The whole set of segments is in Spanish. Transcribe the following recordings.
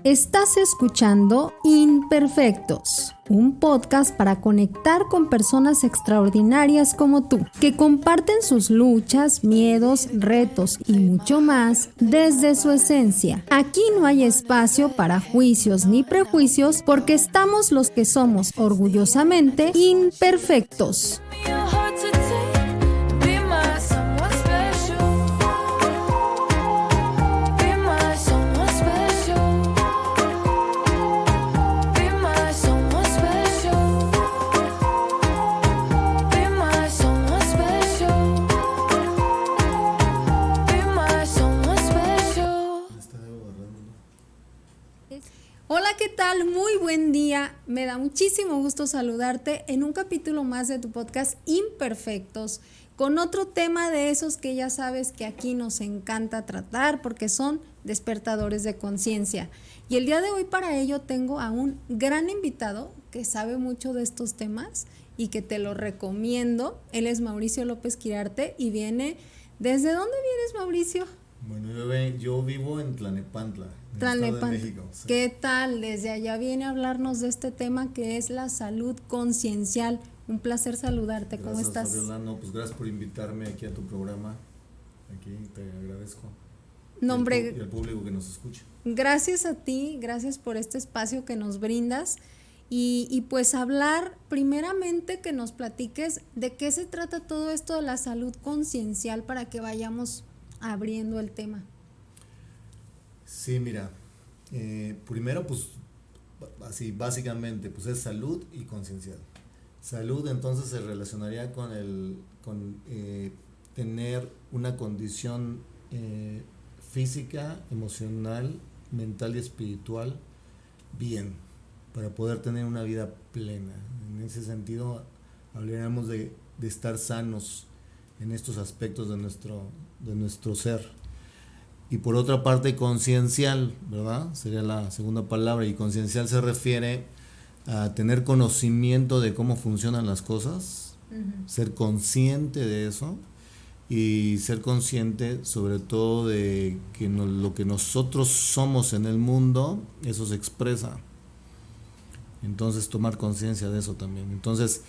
Estás escuchando Imperfectos, un podcast para conectar con personas extraordinarias como tú, que comparten sus luchas, miedos, retos y mucho más desde su esencia. Aquí no hay espacio para juicios ni prejuicios porque estamos los que somos orgullosamente imperfectos. Hola, ¿qué tal? Muy buen día. Me da muchísimo gusto saludarte en un capítulo más de tu podcast Imperfectos, con otro tema de esos que ya sabes que aquí nos encanta tratar porque son despertadores de conciencia. Y el día de hoy para ello tengo a un gran invitado que sabe mucho de estos temas y que te lo recomiendo. Él es Mauricio López Quirarte y viene... ¿Desde dónde vienes, Mauricio? Bueno, yo vivo en Tlalnepantla, en el Estado de México. Sí. ¿Qué tal? Desde allá viene a hablarnos de este tema que es la salud conciencial. Un placer saludarte. Gracias, ¿Cómo estás? Fabiola. No, pues gracias por invitarme aquí a tu programa. Aquí te agradezco. No, hombre, y al público que nos escucha. Gracias a ti, gracias por este espacio que nos brindas. Y pues hablar primeramente que nos platiques de qué se trata todo esto de la salud conciencial para que vayamos abriendo el tema. Sí, mira, primero pues así básicamente pues es salud y conciencial. Salud entonces se relacionaría con tener una condición física, emocional, mental y espiritual bien, para poder tener una vida plena. En ese sentido hablaríamos de estar sanos en estos aspectos de nuestro ser. Y por otra parte, conciencial, ¿verdad? Sería la segunda palabra. Y conciencial se refiere a tener conocimiento de cómo funcionan las cosas, ser consciente de eso y ser consciente sobre todo de que lo que nosotros somos en el mundo, eso se expresa. Entonces tomar conciencia de eso también. Entonces,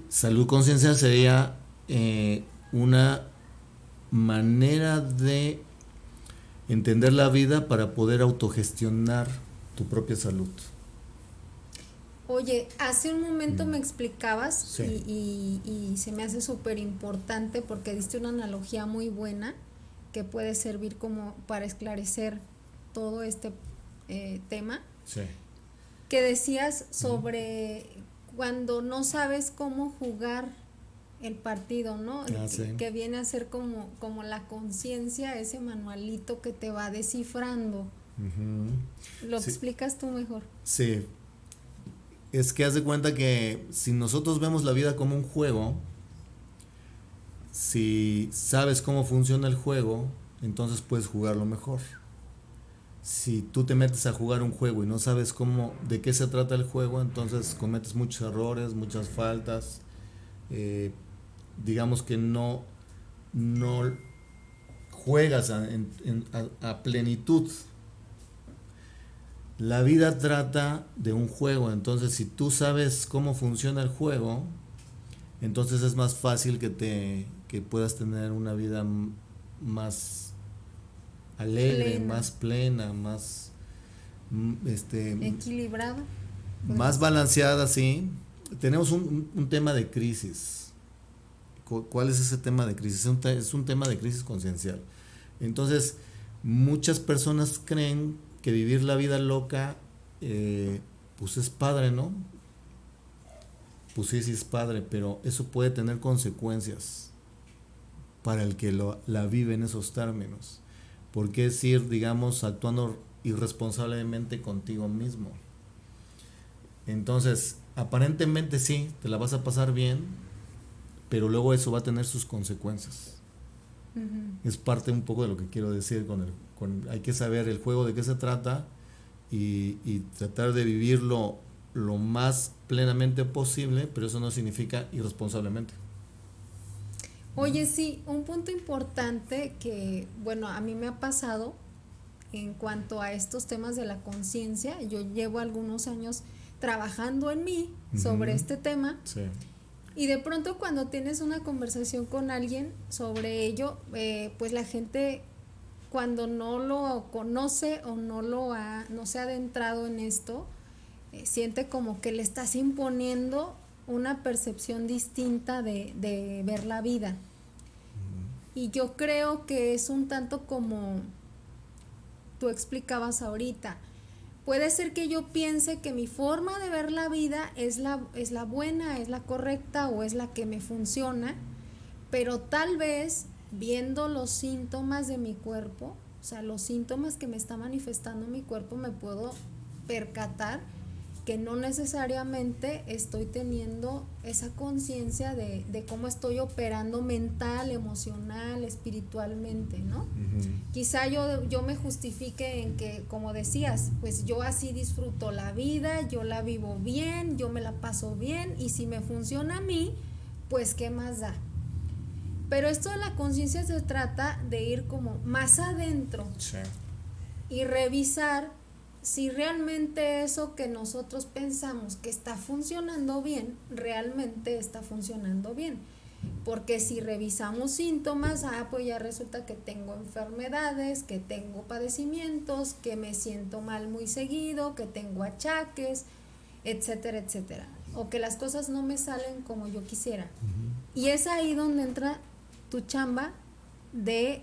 salud conciencial sería una manera de entender la vida para poder autogestionar tu propia salud. Oye, hace un momento me explicabas sí. y se me hace súper importante porque diste una analogía muy buena que puede servir como para esclarecer todo este tema. Sí. Que decías sobre cuando no sabes cómo jugar el partido, ¿no? Sí. Que viene a ser como la conciencia, ese manualito que te va descifrando. ¿Lo explicas tú mejor? Sí. Es que haz de cuenta que si nosotros vemos la vida como un juego, si sabes cómo funciona el juego, entonces puedes jugarlo mejor. Si tú te metes a jugar un juego y no sabes de qué se trata el juego, entonces cometes muchos errores, muchas faltas. Digamos que no juegas a plenitud. La vida trata de un juego, entonces si tú sabes cómo funciona el juego, entonces es más fácil que puedas tener una vida más alegre, más plena, más equilibrada, más balanceada, sí. Tenemos un tema de crisis. ¿Cuál es ese tema de crisis? Es un tema de crisis conciencial. Entonces, muchas personas creen que vivir la vida loca, pues es padre, ¿no? Pues sí es padre, pero eso puede tener consecuencias para el que la vive en esos términos. Porque es ir, digamos, actuando irresponsablemente contigo mismo. Entonces, aparentemente sí, te la vas a pasar bien, pero luego eso va a tener sus consecuencias. Es parte un poco de lo que quiero decir hay que saber el juego de qué se trata y tratar de vivirlo lo más plenamente posible, pero eso no significa irresponsablemente. Oye, sí, un punto importante que, bueno, a mí me ha pasado en cuanto a estos temas de la conciencia. Yo llevo algunos años trabajando en mí sobre este tema. Sí. Y de pronto cuando tienes una conversación con alguien sobre ello, pues la gente cuando no lo conoce o no se ha adentrado en esto, siente como que le estás imponiendo una percepción distinta de ver la vida. Y yo creo que es un tanto como tú explicabas ahorita. Puede ser que yo piense que mi forma de ver la vida es la buena, es la correcta o es la que me funciona, pero tal vez viendo los síntomas de mi cuerpo, o sea, los síntomas que me está manifestando mi cuerpo, me puedo percatar que no necesariamente estoy teniendo esa conciencia de cómo estoy operando mental, emocional, espiritualmente, ¿no? Uh-huh. Quizá yo me justifique en que, como decías, pues yo así disfruto la vida, yo la vivo bien, yo me la paso bien, y si me funciona a mí, pues qué más da. Pero esto de la conciencia se trata de ir como más adentro, sí, y revisar si realmente eso que nosotros pensamos que está funcionando bien, realmente está funcionando bien. Porque si revisamos síntomas, pues ya resulta que tengo enfermedades, que tengo padecimientos, que me siento mal muy seguido, que tengo achaques, etcétera, etcétera. O que las cosas no me salen como yo quisiera. Uh-huh. Y es ahí donde entra tu chamba de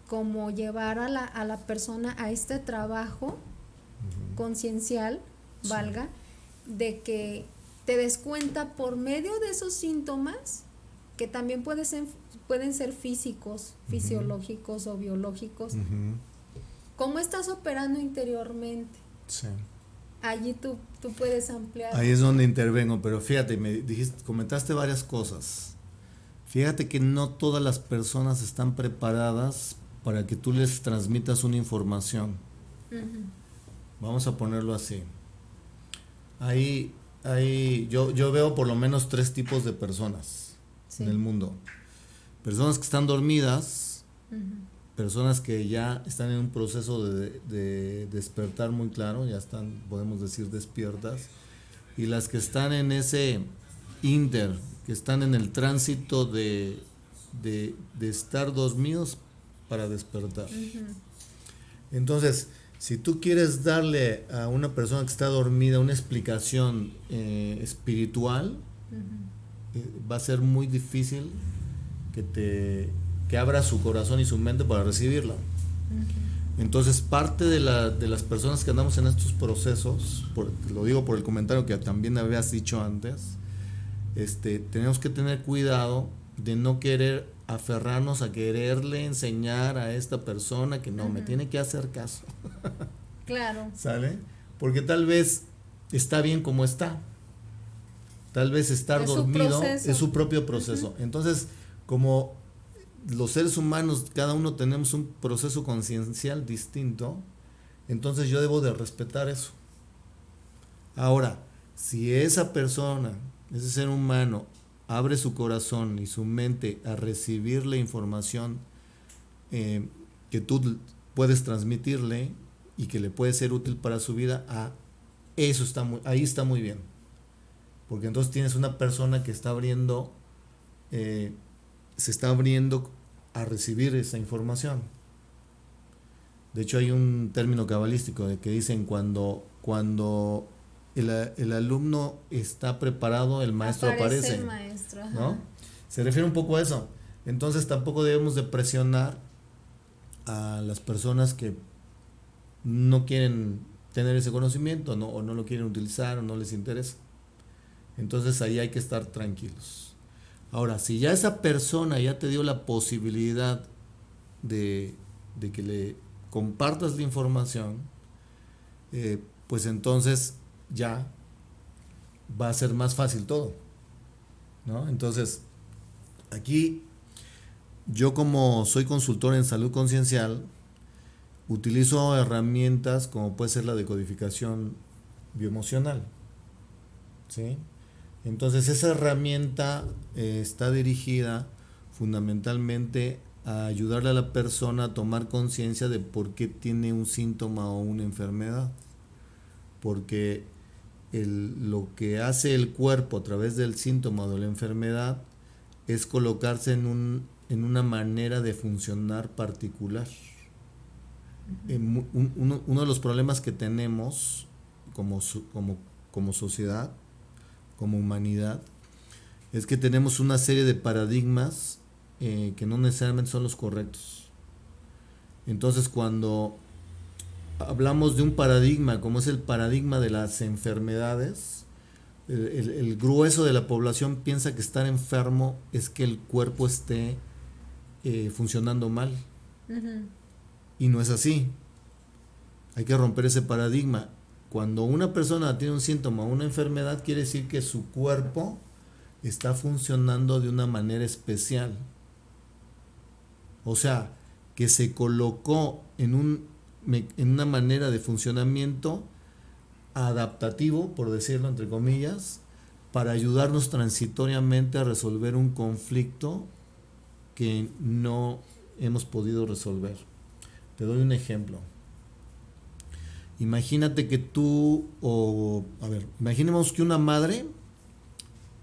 cómo llevar a la persona a este trabajo conciencial, valga, de que te des cuenta por medio de esos síntomas, que también pueden ser físicos, fisiológicos o biológicos, cómo estás operando interiormente. Sí. Allí tú puedes ampliar. Ahí es donde intervengo, pero fíjate, comentaste varias cosas. Fíjate que no todas las personas están preparadas para que tú les transmitas una información. Uh-huh. Vamos a ponerlo así. Yo veo por lo menos 3 tipos de personas, sí, en el mundo. Personas que están dormidas, personas que ya están en un proceso de despertar muy claro, ya están, podemos decir, despiertas, y las que están en ese que están en el tránsito de estar dormidos para despertar. Entonces, si tú quieres darle a una persona que está dormida una explicación espiritual, va a ser muy difícil que abra su corazón y su mente para recibirla. Entonces, parte de las personas que andamos en estos procesos, lo digo por el comentario que también habías dicho antes, tenemos que tener cuidado de no querer aferrarnos a quererle enseñar a esta persona que no, me tiene que hacer caso. Claro. ¿Sale? Porque tal vez está bien como está. Tal vez estar dormido es su propio proceso. Entonces, como los seres humanos, cada uno tenemos un proceso conciencial distinto, entonces yo debo de respetar eso. Ahora, si esa persona, ese ser humano, abre su corazón y su mente a recibir la información que tú puedes transmitirle y que le puede ser útil para su vida, eso ahí está muy bien. Porque entonces tienes una persona que está abriendo, se está abriendo a recibir esa información. De hecho, hay un término cabalístico de que dicen cuando el alumno está preparado, el maestro aparece. El maestro, ¿no? Se refiere un poco a eso. Entonces tampoco debemos de presionar a las personas que no quieren tener ese conocimiento, ¿no? O no lo quieren utilizar o no les interesa. Entonces ahí hay que estar tranquilos. Ahora, si ya esa persona ya te dio la posibilidad de que le compartas la información, pues entonces ya va a ser más fácil todo, ¿no? Entonces, aquí yo, como soy consultor en salud conciencial, utilizo herramientas como puede ser la decodificación bioemocional, ¿sí? Entonces esa herramienta está dirigida fundamentalmente a ayudarle a la persona a tomar conciencia de por qué tiene un síntoma o una enfermedad. Porque lo que hace el cuerpo a través del síntoma o de la enfermedad es colocarse en una manera de funcionar particular. Uno de los problemas que tenemos como sociedad, como humanidad, es que tenemos una serie de paradigmas que no necesariamente son los correctos. Entonces, cuando hablamos de un paradigma como es el paradigma de las enfermedades, el grueso de la población piensa que estar enfermo es que el cuerpo esté funcionando mal. Uh-huh. Y no es así. Hay que romper ese paradigma. Cuando una persona tiene un síntoma o una enfermedad, quiere decir que su cuerpo está funcionando de una manera especial. O sea, que se colocó en una manera de funcionamiento adaptativo, por decirlo entre comillas, para ayudarnos transitoriamente a resolver un conflicto que no hemos podido resolver. Te doy un ejemplo. Imagínate que imaginemos que una madre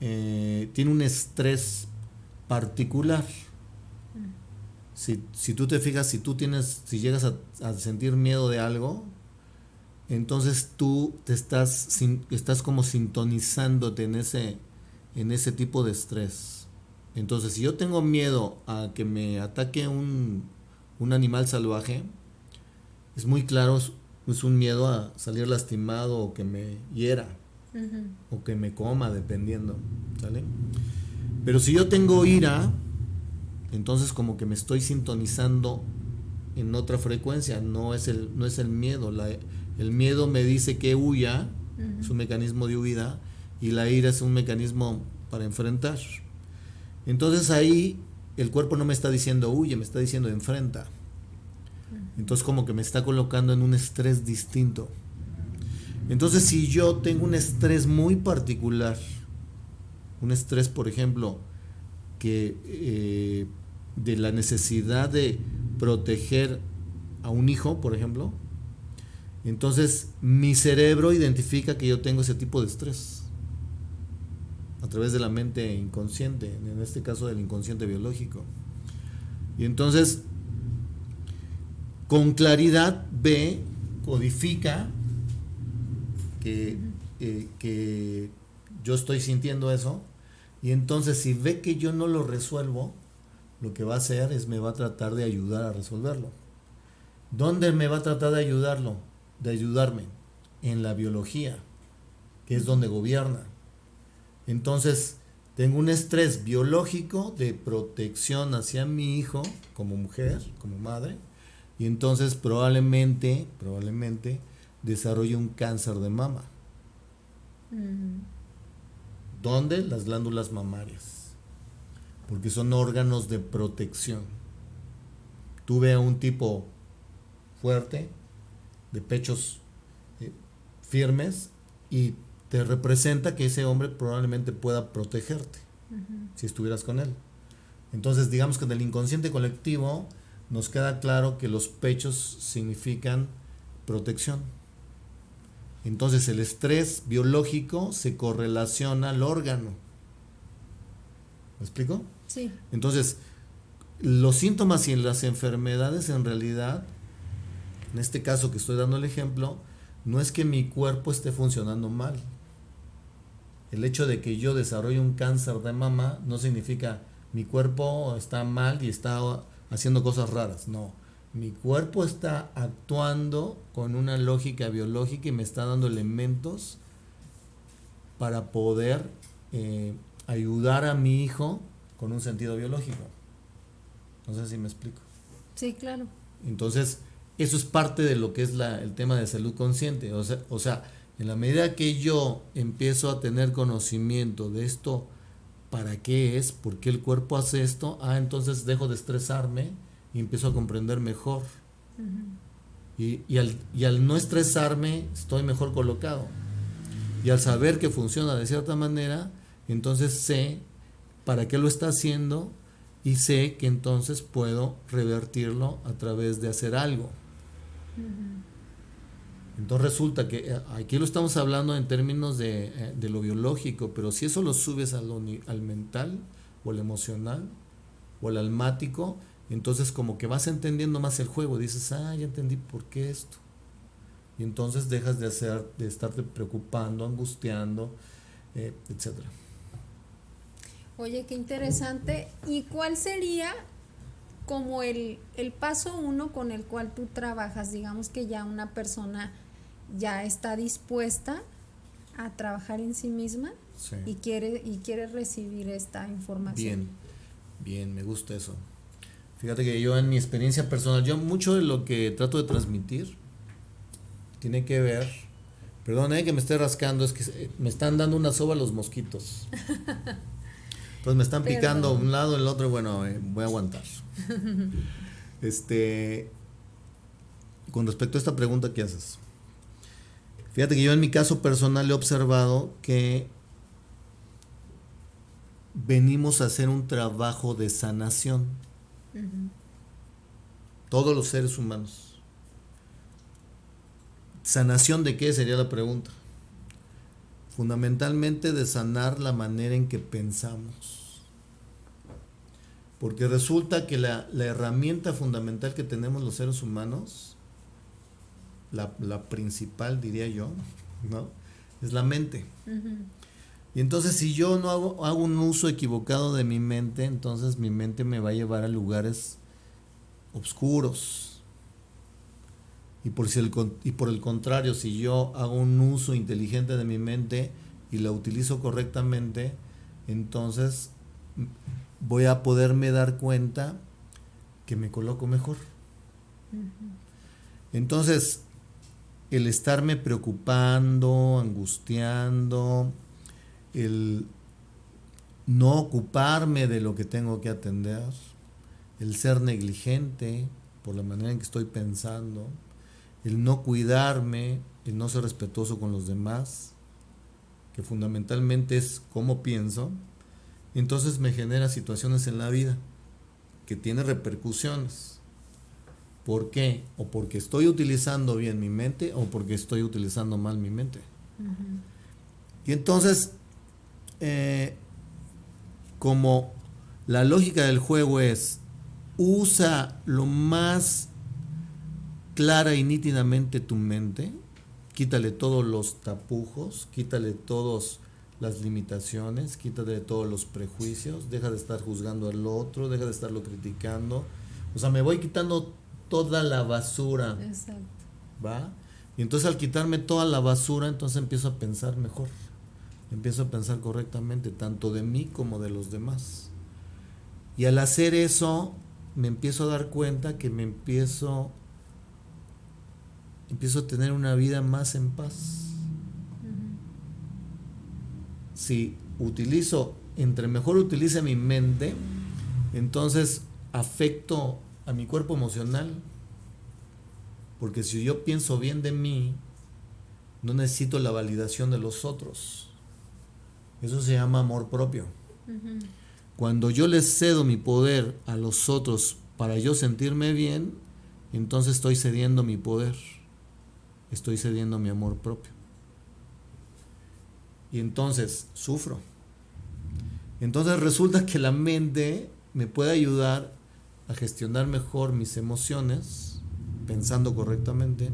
tiene un estrés particular. Si tú te fijas, si llegas a sentir miedo de algo, entonces tú estás como sintonizándote en ese tipo de estrés. Entonces, si yo tengo miedo a que me ataque un animal salvaje, es muy claro, es un miedo a salir lastimado o que me hiera, uh-huh, o que me coma, dependiendo, ¿sale? Pero si yo tengo ira, entonces como que me estoy sintonizando en otra frecuencia, no es el miedo. El miedo me dice que huya, uh-huh, es un mecanismo de huida, y la ira es un mecanismo para enfrentar. Entonces ahí el cuerpo no me está diciendo huye, me está diciendo enfrenta. Entonces como que me está colocando en un estrés distinto. Entonces si yo tengo un estrés muy particular, un estrés, por ejemplo, que de la necesidad de proteger a un hijo, por ejemplo, entonces mi cerebro identifica que yo tengo ese tipo de estrés a través de la mente inconsciente, en este caso del inconsciente biológico. Y entonces, con claridad codifica que yo estoy sintiendo eso, y entonces si ve que yo no lo resuelvo, lo que va a hacer es me va a tratar de ayudar a resolverlo. ¿Dónde me va a tratar de ayudarme? En la biología, que es donde gobierna. Entonces, tengo un estrés biológico de protección hacia mi hijo, como mujer, como madre, y entonces probablemente desarrolle un cáncer de mama. Uh-huh. ¿Dónde? Las glándulas mamarias, porque son órganos de protección. Tú ves a un tipo fuerte, de pechos firmes, y te representa que ese hombre probablemente pueda protegerte, uh-huh, si estuvieras con él. Entonces, digamos que en el inconsciente colectivo nos queda claro que los pechos significan protección. Entonces, el estrés biológico se correlaciona al órgano. ¿Me explico? Sí. Entonces, los síntomas y las enfermedades, en realidad, en este caso que estoy dando el ejemplo, no es que mi cuerpo esté funcionando mal. El hecho de que yo desarrolle un cáncer de mama no significa mi cuerpo está mal y está haciendo cosas raras. No, mi cuerpo está actuando con una lógica biológica y me está dando elementos para poder ayudar a mi hijo con un sentido biológico. No sé si me explico. Sí, claro. Entonces, eso es parte de lo que es el tema de salud consciente. O sea, en la medida que yo empiezo a tener conocimiento de esto, ¿para qué es? ¿Por qué el cuerpo hace esto? Entonces dejo de estresarme y empiezo a comprender mejor. Uh-huh. Y al no estresarme, estoy mejor colocado. Y al saber que funciona de cierta manera, entonces sé para qué lo está haciendo y sé que entonces puedo revertirlo a través de hacer algo. Entonces resulta que aquí lo estamos hablando en términos de lo biológico, pero si eso lo subes al mental o al emocional o al almático, entonces como que vas entendiendo más el juego, dices, ya entendí por qué esto. Y entonces dejas de estarte preocupando, angustiando, etcétera. Oye, qué interesante. ¿Y cuál sería como el paso 1 con el cual tú trabajas? Digamos que ya una persona ya está dispuesta a trabajar en sí misma, sí, y quiere recibir esta información. Bien, me gusta eso. Fíjate que yo en mi experiencia personal, yo mucho de lo que trato de transmitir tiene que ver, perdón, que me esté rascando, es que me están dando una soba los mosquitos. Entonces me están picando un lado, el otro, bueno, voy a aguantar. Con respecto a esta pregunta que haces, fíjate que yo en mi caso personal he observado que venimos a hacer un trabajo de sanación. Todos los seres humanos. ¿Sanación de qué? Sería la pregunta. Fundamentalmente de sanar la manera en que pensamos. Porque resulta que la herramienta fundamental que tenemos los seres humanos, la principal diría yo, ¿no?, es la mente. Y entonces si yo no hago un uso equivocado de mi mente, entonces mi mente me va a llevar a lugares oscuros. Y por el contrario, si yo hago un uso inteligente de mi mente y la utilizo correctamente, entonces voy a poderme dar cuenta que me coloco mejor. Entonces, el estarme preocupando, angustiando, el no ocuparme de lo que tengo que atender, el ser negligente por la manera en que estoy pensando, el no cuidarme, el no ser respetuoso con los demás, que fundamentalmente es cómo pienso, entonces me genera situaciones en la vida que tienen repercusiones. ¿Por qué? O porque estoy utilizando bien mi mente o porque estoy utilizando mal mi mente. Y entonces, como la lógica del juego es, usa lo más clara y nítidamente tu mente, quítale todos los tapujos, quítale todas las limitaciones, quítale todos los prejuicios, deja de estar juzgando al otro, deja de estarlo criticando. O sea, me voy quitando toda la basura. Exacto. ¿Va? Y entonces al quitarme toda la basura, entonces empiezo a pensar mejor. Empiezo a pensar correctamente, tanto de mí como de los demás. Y al hacer eso, me empiezo a dar cuenta que me empiezo a tener una vida más en paz. Si entre mejor utilice mi mente, entonces afecto a mi cuerpo emocional. Porque si yo pienso bien de mí, no necesito la validación de los otros. Eso se llama amor propio. Cuando yo les cedo mi poder a los otros para yo sentirme bien, entonces estoy cediendo mi poder. Estoy cediendo mi amor propio. Y entonces sufro. Entonces resulta que la mente me puede ayudar a gestionar mejor mis emociones, pensando correctamente.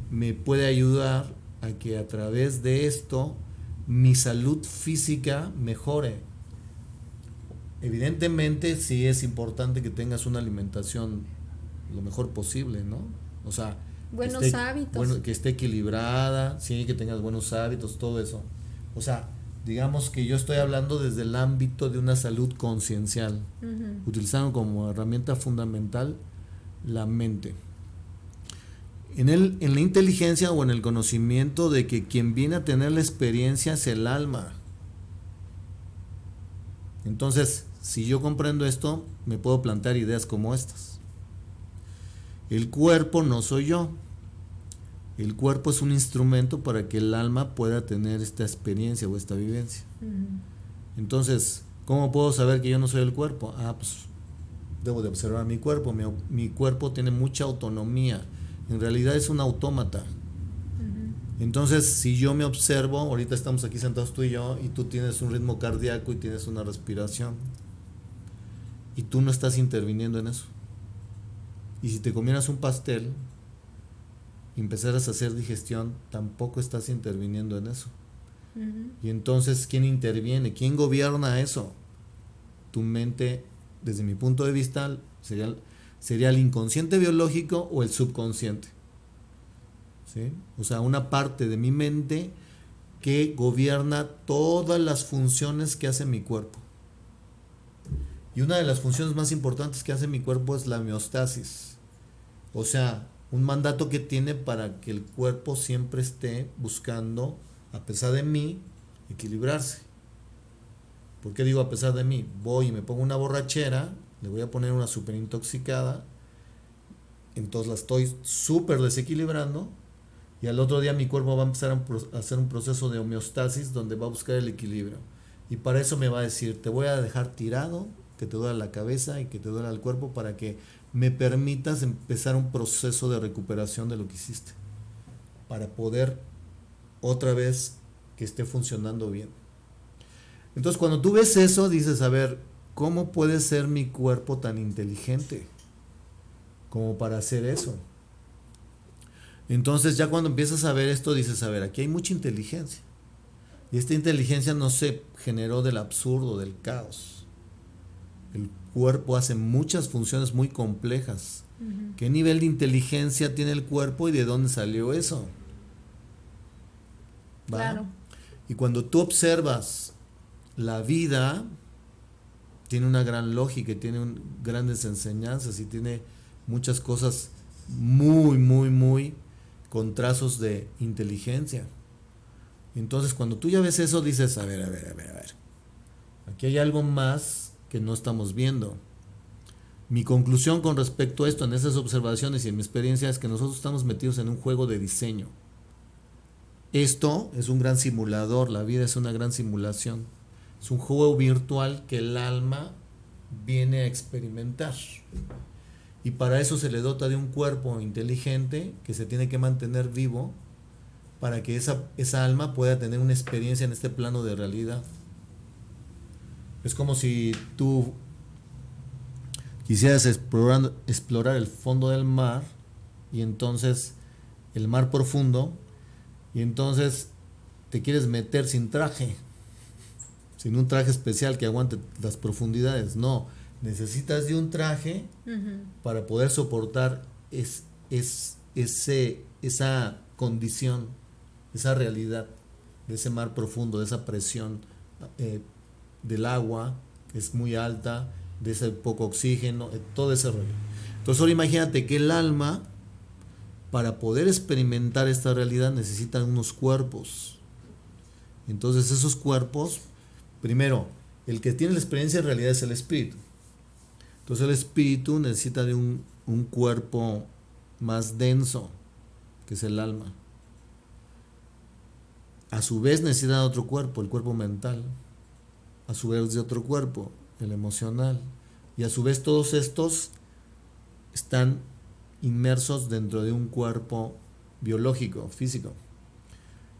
Me puede ayudar a que a través de esto mi salud física mejore. Evidentemente sí es importante que tengas una alimentación lo mejor posible, ¿no? O sea, buenos hábitos. Que esté equilibrada, sí, que tengas buenos hábitos, todo eso. O sea, digamos que yo estoy hablando desde el ámbito de una salud conciencial, utilizando como herramienta fundamental la mente. En la inteligencia o en el conocimiento de que quien viene a tener la experiencia es el alma. Entonces, si yo comprendo esto, me puedo plantear ideas como estas. El cuerpo no soy yo. El cuerpo es un instrumento para que el alma pueda tener esta experiencia o esta vivencia. Entonces, ¿Cómo puedo saber que yo no soy el cuerpo? Pues debo de observar mi cuerpo. Mi cuerpo tiene mucha autonomía. En realidad es un autómata. Entonces, si yo me observo, ahorita estamos aquí sentados tú y yo, y tú tienes un ritmo cardíaco y tienes una respiración, y tú no estás interviniendo en eso. Y si te comieras un pastel y empezaras a hacer digestión, tampoco estás interviniendo en eso. Y entonces, ¿quién interviene? ¿Quién gobierna eso? Tu mente, desde mi punto de vista, sería el inconsciente biológico o el subconsciente. ¿Sí? O sea, una parte de mi mente que gobierna todas las funciones que hace mi cuerpo. Y una de las funciones más importantes que hace mi cuerpo es la homeostasis. O sea, un mandato que tiene para que el cuerpo siempre esté buscando, a pesar de mí, equilibrarse. ¿Por qué digo a pesar de mí? Voy y me pongo una borrachera, le voy a poner una súper intoxicada, entonces la estoy súper desequilibrando, y al otro día mi cuerpo va a empezar a hacer un proceso de homeostasis donde va a buscar el equilibrio. Y para eso me va a decir, te voy a dejar tirado, que te duela la cabeza y que te duela el cuerpo, para que me permitas empezar un proceso de recuperación de lo que hiciste, para poder otra vez que esté funcionando bien. Entonces, cuando tú ves eso, dices, a ver, ¿cómo puede ser mi cuerpo tan inteligente como para hacer eso? Entonces, ya cuando empiezas a ver esto, dices, a ver, aquí hay mucha inteligencia. Y esta inteligencia no se generó del absurdo, del caos. El cuerpo hace muchas funciones muy complejas. ¿Qué nivel de inteligencia tiene el cuerpo y de dónde salió eso? ¿Va? Claro. Y cuando tú observas la vida, tiene una gran lógica, tiene grandes enseñanzas y tiene muchas cosas muy con trazos de inteligencia. Entonces, cuando tú ya ves eso, dices, a ver, aquí hay algo más que no estamos viendo. Mi conclusión con respecto a esto, en esas observaciones y en mi experiencia, es que nosotros estamos metidos en un juego de diseño. Esto es un gran simulador, la vida es una gran simulación. Es un juego virtual que el alma viene a experimentar. Y para eso se le dota de un cuerpo inteligente que se tiene que mantener vivo para que esa alma pueda tener una experiencia en este plano de realidad. Es como si tú quisieras explorar el fondo del mar, y entonces el mar profundo, y entonces te quieres meter sin traje, sin un traje especial que aguante las profundidades. No, necesitas de un traje para poder soportar esa condición, esa realidad de ese mar profundo, de esa presión del agua que es muy alta, de ese poco oxígeno, todo ese rollo. Entonces ahora imagínate que el alma, para poder experimentar esta realidad, necesita unos cuerpos. Entonces esos cuerpos, primero, el que tiene la experiencia en realidad es el espíritu. Entonces el espíritu necesita de un cuerpo más denso, que es el alma. A su vez necesita otro cuerpo, el cuerpo mental. A su vez de otro cuerpo, el emocional. Y a su vez todos estos están inmersos dentro de un cuerpo biológico, físico.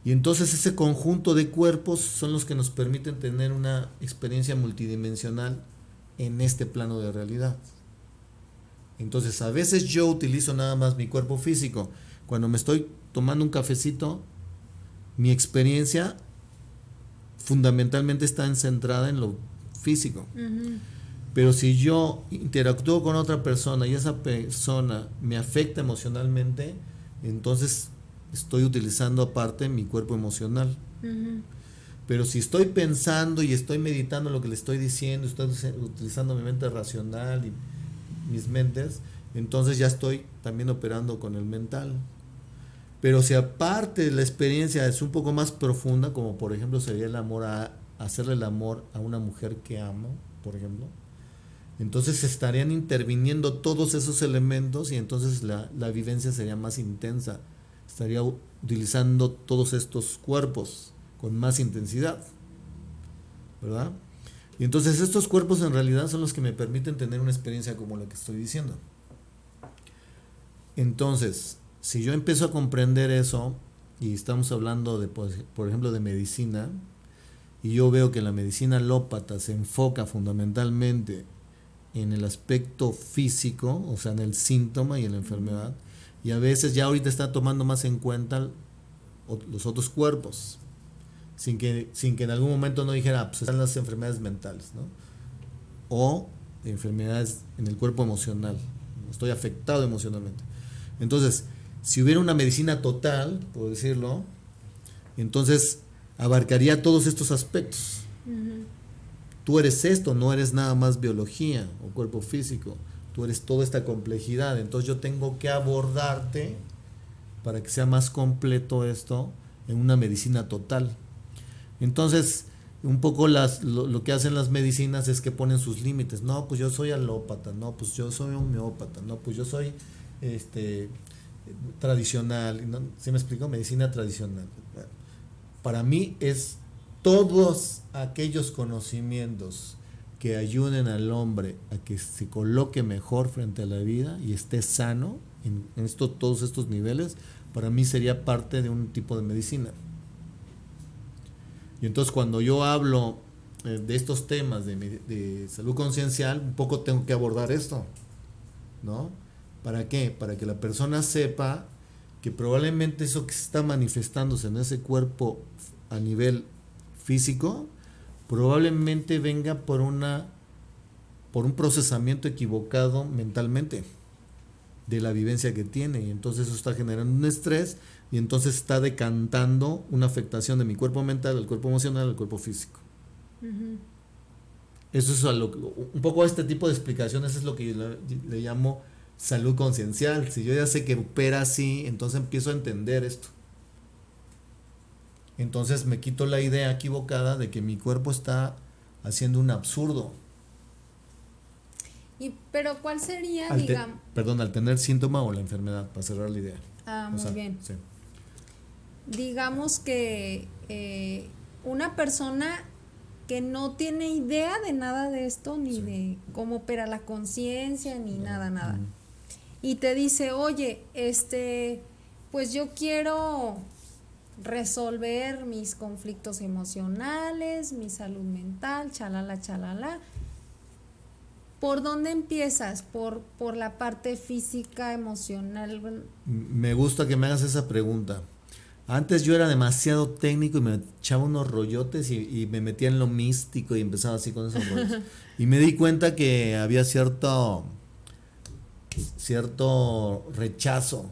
Y entonces ese conjunto de cuerpos son los que nos permiten tener una experiencia multidimensional en este plano de realidad. Entonces a veces yo utilizo nada más mi cuerpo físico. Cuando me estoy tomando un cafecito, mi experiencia fundamentalmente está centrada en lo físico. Pero si yo interactúo con otra persona y esa persona me afecta emocionalmente, entonces estoy utilizando aparte mi cuerpo emocional. Pero si estoy pensando y estoy meditando lo que le estoy diciendo, estoy utilizando mi mente racional y mis mentes, entonces ya estoy también operando con el mental. Pero si aparte la experiencia es un poco más profunda, como por ejemplo sería el amor, hacerle el amor a una mujer que amo, por ejemplo, entonces estarían interviniendo todos esos elementos y entonces la vivencia sería más intensa. Estaría utilizando todos estos cuerpos con más intensidad, ¿verdad? Y entonces estos cuerpos en realidad son los que me permiten tener una experiencia como la que estoy diciendo. Entonces, si yo empiezo a comprender eso, y estamos hablando de, por ejemplo, de medicina, y yo veo que la medicina alópata se enfoca fundamentalmente en el aspecto físico, o sea, en el síntoma y en la enfermedad, y a veces ya ahorita está tomando más en cuenta los otros cuerpos, sin que en algún momento no dijera, pues están las enfermedades mentales, ¿no? O enfermedades en el cuerpo emocional, estoy afectado emocionalmente. Entonces, si hubiera una medicina total, por decirlo, entonces abarcaría todos estos aspectos. Uh-huh. Tú eres esto, no eres nada más biología o cuerpo físico, tú eres toda esta complejidad, entonces yo tengo que abordarte para que sea más completo esto en una medicina total. Entonces, un poco lo que hacen las medicinas es que ponen sus límites. No, pues yo soy alópata, no, pues yo soy homeópata, no, pues yo soy tradicional, ¿no? ¿Sí me explico? Medicina tradicional. Bueno, para mí es todos aquellos conocimientos que ayuden al hombre a que se coloque mejor frente a la vida y esté sano en todos estos niveles, para mí sería parte de un tipo de medicina. Y entonces cuando yo hablo de estos temas de salud conciencial, un poco tengo que abordar esto, ¿no? ¿Para qué? Para que la persona sepa que probablemente eso que está manifestándose en ese cuerpo a nivel físico, probablemente venga por un procesamiento equivocado mentalmente de la vivencia que tiene, y entonces eso está generando un estrés, y entonces está decantando una afectación de mi cuerpo mental, al cuerpo emocional, al cuerpo físico. Uh-huh. Eso es un poco este tipo de explicaciones es lo que yo le llamo salud conciencial. Si yo ya sé que opera así, entonces empiezo a entender esto. Entonces me quito la idea equivocada de que mi cuerpo está haciendo un absurdo. Pero ¿cuál sería, al tener síntoma o la enfermedad, para cerrar la idea? Muy bien. Sí. Digamos que una persona que no tiene idea de nada de esto, ni de cómo opera la conciencia, ni nada. Y te dice, oye, pues yo quiero resolver mis conflictos emocionales, mi salud mental, chalala. ¿Por dónde empiezas? ¿Por la parte física, emocional? Me gusta que me hagas esa pregunta. Antes yo era demasiado técnico y me echaba unos rollotes y me metía en lo místico y empezaba así con esos rollos. Y me di cuenta que había cierto rechazo,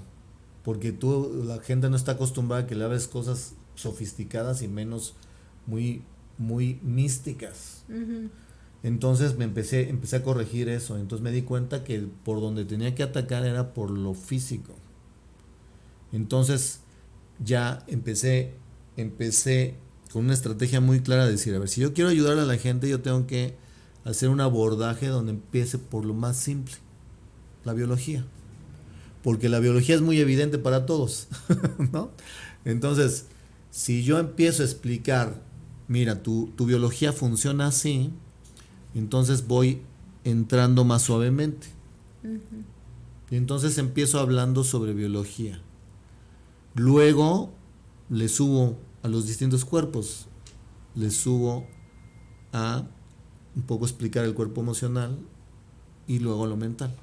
porque la gente no está acostumbrada a que le hables cosas sofisticadas y menos muy, muy místicas. Uh-huh. Entonces empecé a corregir eso. Entonces me di cuenta que por donde tenía que atacar era por lo físico. Entonces ya empecé con una estrategia muy clara de decir, a ver, si yo quiero ayudar a la gente, yo tengo que hacer un abordaje donde empiece por lo más simple, la biología. Porque la biología es muy evidente para todos, ¿no? Entonces, si yo empiezo a explicar, mira, tu biología funciona así, entonces voy entrando más suavemente. Uh-huh. Y entonces empiezo hablando sobre biología. Luego le subo a los distintos cuerpos. Le subo a un poco explicar el cuerpo emocional y luego lo mental.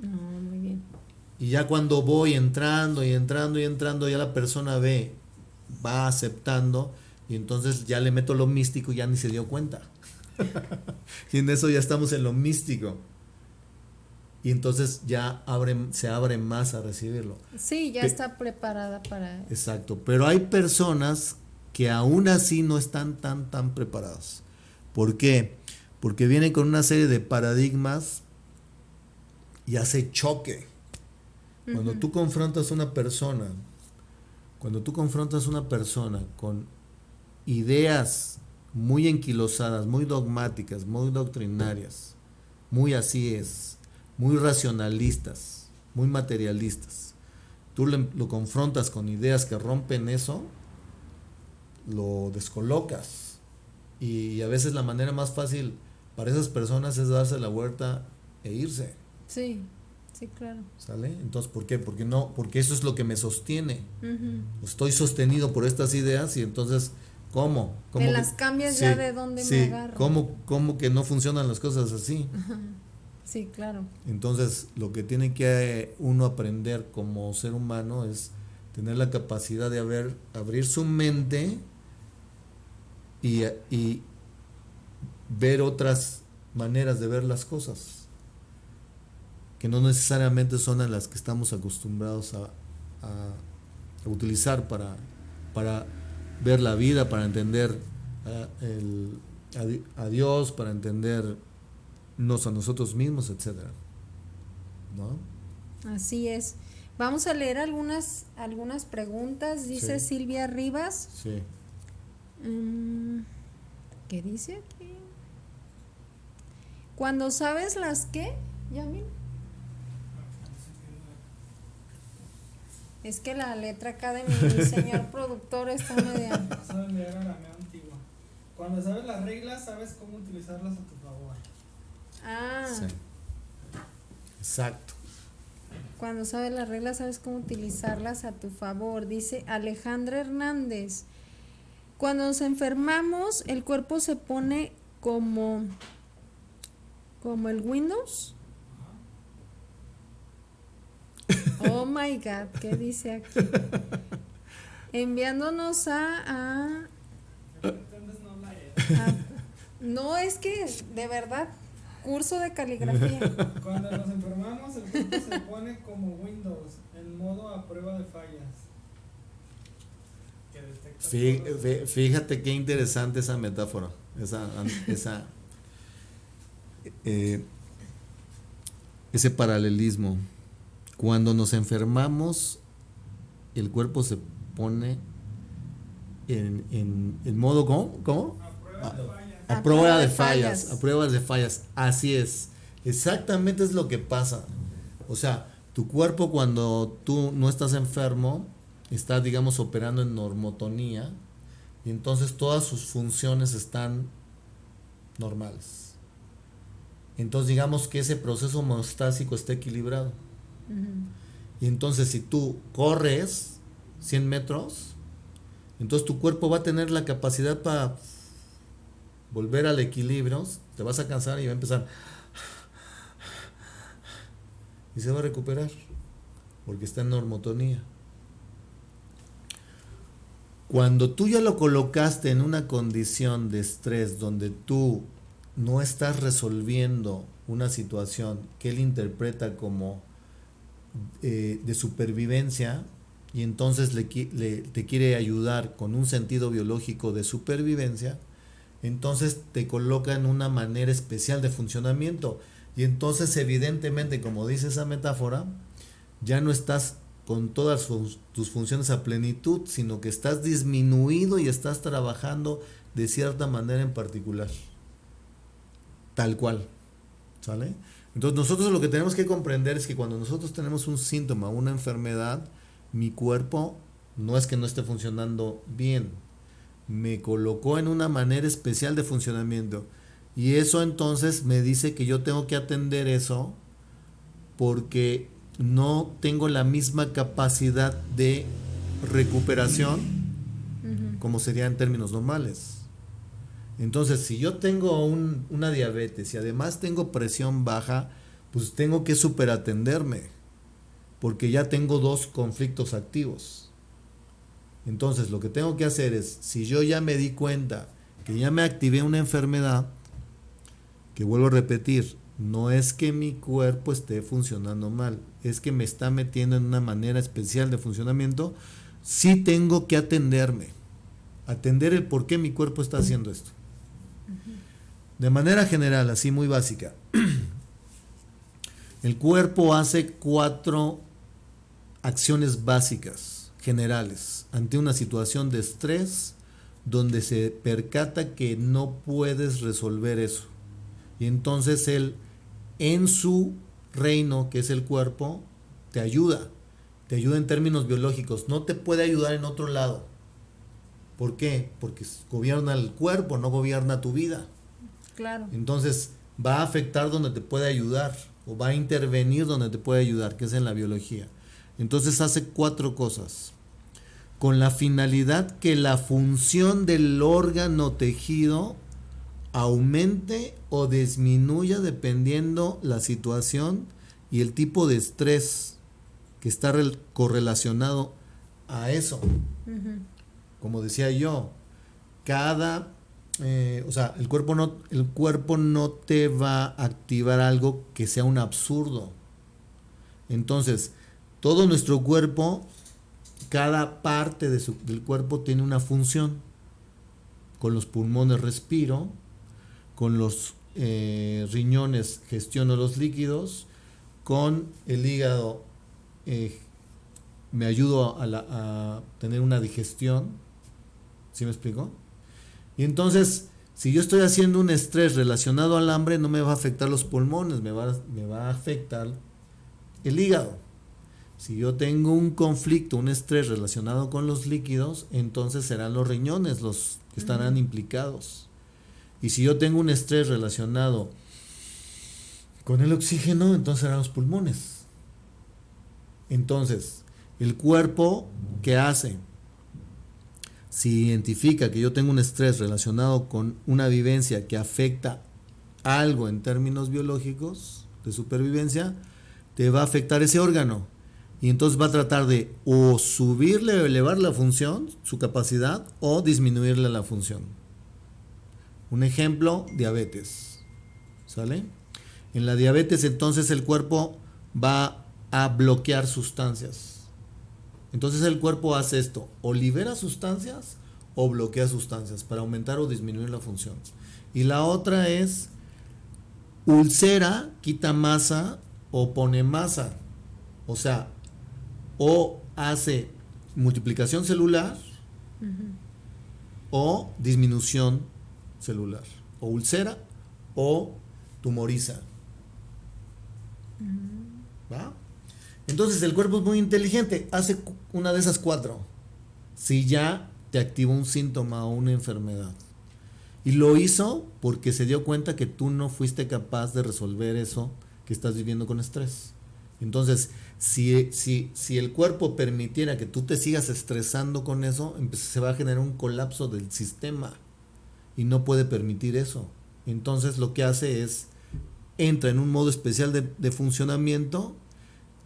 Muy bien. Y ya cuando voy entrando, ya la persona va aceptando, y entonces ya le meto lo místico y ya ni se dio cuenta. Y en eso ya estamos en lo místico. Y entonces ya se abre más a recibirlo. Sí, ya está preparada para... Exacto, pero hay personas que aún así no están tan preparadas. ¿Por qué? Porque vienen con una serie de paradigmas y hace choque. Cuando tú confrontas a una persona con ideas muy enquilosadas, muy dogmáticas, muy doctrinarias, muy así es, muy racionalistas, muy materialistas, tú lo confrontas con ideas que rompen eso, lo descolocas Y a veces la manera más fácil para esas personas es darse la vuelta e irse. Sí, sí, claro. ¿Sale? Entonces, ¿por qué? Porque eso es lo que me sostiene. Uh-huh. Estoy sostenido por estas ideas y entonces, ¿cómo? Te las cambias ya de dónde me agarro. ¿Cómo que no funcionan las cosas así? Uh-huh. Sí, claro. Entonces, lo que tiene que uno aprender como ser humano es tener la capacidad de abrir su mente y ver otras maneras de ver las cosas, que no necesariamente son a las que estamos acostumbrados a utilizar para ver la vida, para entender a Dios, para entendernos a nosotros mismos, etcétera, ¿no? Así es. Vamos a leer algunas preguntas. Dice Sí. Silvia Rivas. Sí. ¿Qué dice aquí? Cuando sabes las qué, Yamil. Es que la letra acá de mi señor productor está media. Saben leer arameo antigua. Cuando sabes las reglas, sabes cómo utilizarlas a tu favor. Ah. Sí. Exacto. Cuando sabes las reglas, sabes cómo utilizarlas a tu favor. Dice Alejandra Hernández. Cuando nos enfermamos, el cuerpo se pone como el Windows. Oh my God, ¿qué dice aquí? Enviándonos no, es que de verdad, curso de caligrafía. Cuando nos enfermamos, el cuerpo se pone como Windows, en modo a prueba de fallas. Que detecta Fíjate qué interesante esa metáfora, ese paralelismo. Cuando nos enfermamos, el cuerpo se pone en modo ¿cómo? a prueba de fallas. A prueba de fallas. Así es. Exactamente es lo que pasa. O sea, tu cuerpo cuando tú no estás enfermo, está, digamos, operando en normotonía, y entonces todas sus funciones están normales. Entonces digamos que ese proceso homeostásico está equilibrado. Uh-huh. Y entonces si tú corres 100 metros, entonces tu cuerpo va a tener la capacidad para volver al equilibrio, te vas a cansar y va a empezar y se va a recuperar porque está en normotonía. Cuando tú ya lo colocaste en una condición de estrés donde tú no estás resolviendo una situación que él interpreta como de supervivencia, y entonces te quiere ayudar con un sentido biológico de supervivencia, entonces te coloca en una manera especial de funcionamiento, y entonces evidentemente, como dice esa metáfora, ya no estás con todas tus funciones a plenitud, sino que estás disminuido y estás trabajando de cierta manera en particular, tal cual, ¿sale? Entonces nosotros lo que tenemos que comprender es que cuando nosotros tenemos un síntoma, una enfermedad, mi cuerpo no es que no esté funcionando bien, me colocó en una manera especial de funcionamiento, y eso entonces me dice que yo tengo que atender eso porque no tengo la misma capacidad de recuperación como sería en términos normales. Entonces, si yo tengo una diabetes y además tengo presión baja, pues tengo que superatenderme, porque ya tengo dos conflictos activos. Entonces, lo que tengo que hacer es, si yo ya me di cuenta que ya me activé una enfermedad, que vuelvo a repetir, no es que mi cuerpo esté funcionando mal, es que me está metiendo en una manera especial de funcionamiento, sí tengo que atender el por qué mi cuerpo está haciendo esto. De manera general, así muy básica, el cuerpo hace 4 acciones básicas, generales, ante una situación de estrés donde se percata que no puedes resolver eso. Y entonces él, en su reino, que es el cuerpo, te ayuda en términos biológicos, no te puede ayudar en otro lado, ¿Por qué? Porque gobierna el cuerpo, no gobierna tu vida. Claro. Entonces va a afectar donde te puede ayudar o va a intervenir donde te puede ayudar, que es en la biología. Entonces hace 4 cosas. Con la finalidad que la función del órgano tejido aumente o disminuya dependiendo la situación y el tipo de estrés que está correlacionado a eso. Ujú. Como decía yo, el cuerpo no te va a activar algo que sea un absurdo. Entonces, todo nuestro cuerpo, cada parte del cuerpo tiene una función. Con los pulmones respiro, con los riñones gestiono los líquidos, con el hígado me ayudo a tener una digestión. ¿Sí me explico? Y entonces, si yo estoy haciendo un estrés relacionado al hambre, no me va a afectar los pulmones, me va a afectar el hígado. Si yo tengo un conflicto, un estrés relacionado con los líquidos, entonces serán los riñones los que estarán implicados. Y si yo tengo un estrés relacionado con el oxígeno, entonces serán los pulmones. Entonces, el cuerpo, ¿qué hace? Si identifica que yo tengo un estrés relacionado con una vivencia que afecta algo en términos biológicos de supervivencia, te va a afectar ese órgano. Y entonces va a tratar de o subirle o elevar la función, su capacidad, o disminuirle la función. Un ejemplo, diabetes. ¿Sale? En la diabetes entonces el cuerpo va a bloquear sustancias. Entonces el cuerpo hace esto, o libera sustancias o bloquea sustancias para aumentar o disminuir la función. Y la otra es ulcera, quita masa o pone masa. O sea, o hace multiplicación celular o disminución celular. O ulcera o tumoriza. ¿Va? Entonces el cuerpo es muy inteligente, hace una de esas 4. Si ya te activó un síntoma o una enfermedad. Y lo hizo porque se dio cuenta que tú no fuiste capaz de resolver eso que estás viviendo con estrés. Entonces, si el cuerpo permitiera que tú te sigas estresando con eso, se va a generar un colapso del sistema y no puede permitir eso. Entonces lo que hace es, entra en un modo especial de funcionamiento,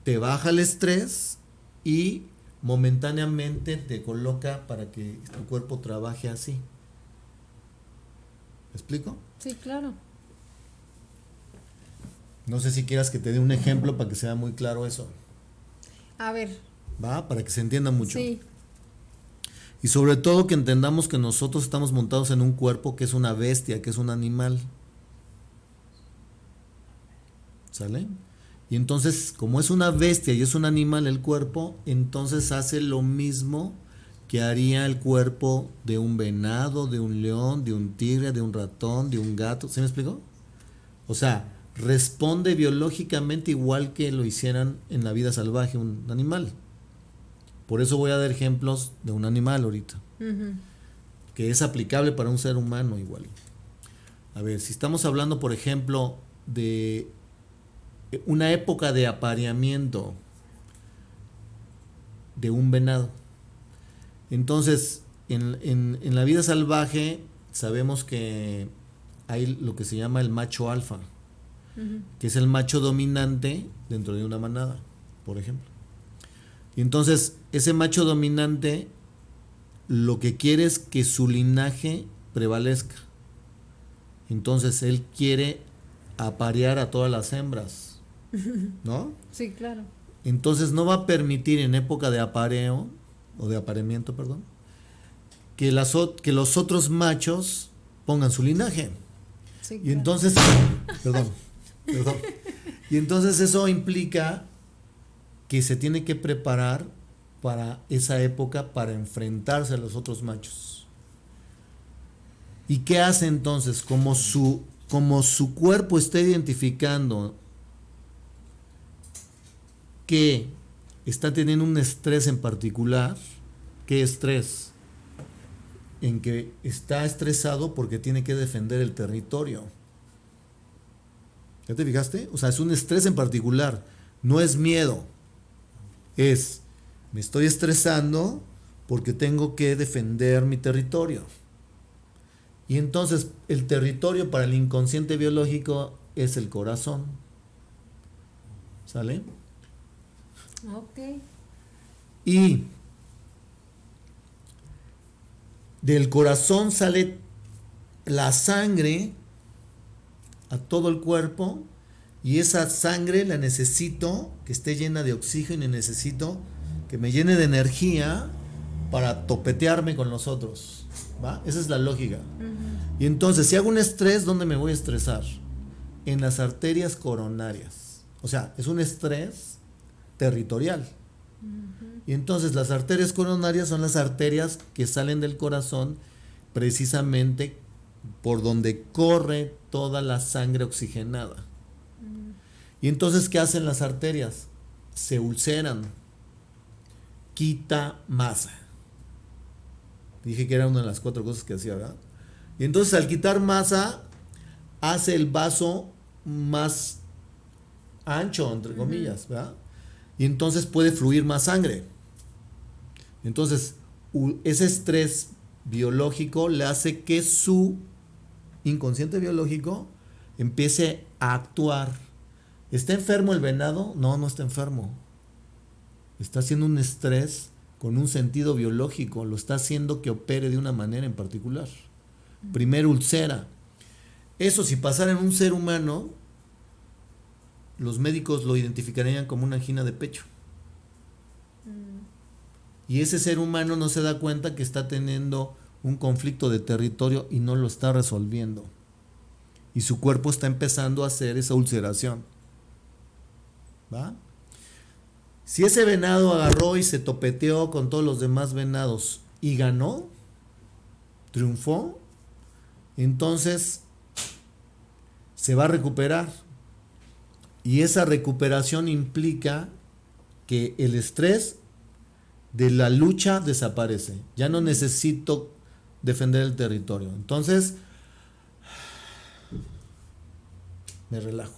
te baja el estrés y momentáneamente te coloca para que tu cuerpo trabaje así. ¿Me explico? Sí, claro. No sé si quieras que te dé un ejemplo para que sea muy claro eso. A ver. ¿Va? Para que se entienda mucho. Sí. Y sobre todo que entendamos que nosotros estamos montados en un cuerpo que es una bestia, que es un animal. ¿Sale? Y entonces, como es una bestia y es un animal el cuerpo, entonces hace lo mismo que haría el cuerpo de un venado, de un león, de un tigre, de un ratón, de un gato. ¿Se me explicó? O sea, responde biológicamente igual que lo hicieran en la vida salvaje un animal. Por eso voy a dar ejemplos de un animal ahorita, que es aplicable para un ser humano igual. A ver, si estamos hablando, por ejemplo, de una época de apareamiento de un venado. Entonces, en la vida salvaje sabemos que hay lo que se llama el macho alfa, que es el macho dominante dentro de una manada, por ejemplo. Y entonces, ese macho dominante lo que quiere es que su linaje prevalezca. Entonces, él quiere aparear a todas las hembras, ¿no? Sí, claro. Entonces, no va a permitir en época de apareo, o de apareamiento, perdón, que los otros machos pongan su linaje. Sí, Y claro. entonces, perdón. Y entonces eso implica que se tiene que preparar para esa época para enfrentarse a los otros machos. ¿Y qué hace entonces? Como su cuerpo está identificando que está teniendo un estrés en particular. ¿Qué estrés? en que está estresado porque tiene que defender el territorio. ¿Ya te fijaste? O sea, es un estrés en particular, no es miedo. Me estoy estresando porque tengo que defender mi territorio. Y entonces el territorio para el inconsciente biológico es el corazón. ¿Sale? Ok. Y del corazón sale la sangre a todo el cuerpo, y esa sangre la necesito que esté llena de oxígeno y necesito que me llene de energía para topetearme con los otros. ¿Va? Esa es la lógica. Y entonces, si hago un estrés, ¿dónde me voy a estresar? En las arterias coronarias. O sea, es un estrés territorial. Y entonces las arterias coronarias son las arterias que salen del corazón precisamente por donde corre toda la sangre oxigenada. Y entonces, ¿qué hacen las arterias? Se ulceran. Quita masa. Dije que era una de las 4 cosas que hacía, ¿verdad? Y entonces, al quitar masa, hace el vaso más ancho, entre comillas, ¿verdad? Y entonces puede fluir más sangre. Entonces, ese estrés biológico le hace que su inconsciente biológico empiece a actuar. ¿Está enfermo el venado? No, no está enfermo. Está haciendo un estrés con un sentido biológico, lo está haciendo que opere de una manera en particular. Primero ulcera. Eso, si pasara en un ser humano, los médicos lo identificarían como una angina de pecho. Y ese ser humano no se da cuenta que está teniendo un conflicto de territorio y no lo está resolviendo. Y su cuerpo está empezando a hacer esa ulceración. ¿Va? Si ese venado agarró y se topeteó con todos los demás venados y ganó, triunfó, entonces se va a recuperar. Y esa recuperación implica que el estrés de la lucha desaparece. Ya no necesito defender el territorio. Entonces, me relajo.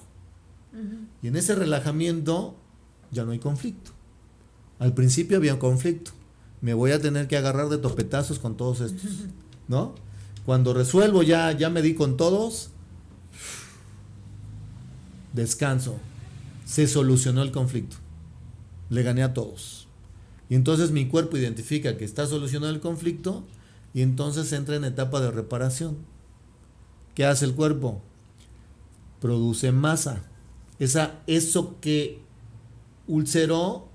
Y en ese relajamiento ya no hay conflicto. Al principio había un conflicto. Me voy a tener que agarrar de topetazos con todos estos, ¿no? Cuando resuelvo, ya me di con todos, descanso. Se solucionó el conflicto. Le gané a todos. Y entonces mi cuerpo identifica que está solucionado el conflicto y entonces entra en etapa de reparación. ¿Qué hace el cuerpo? Produce masa. Eso que ulceró,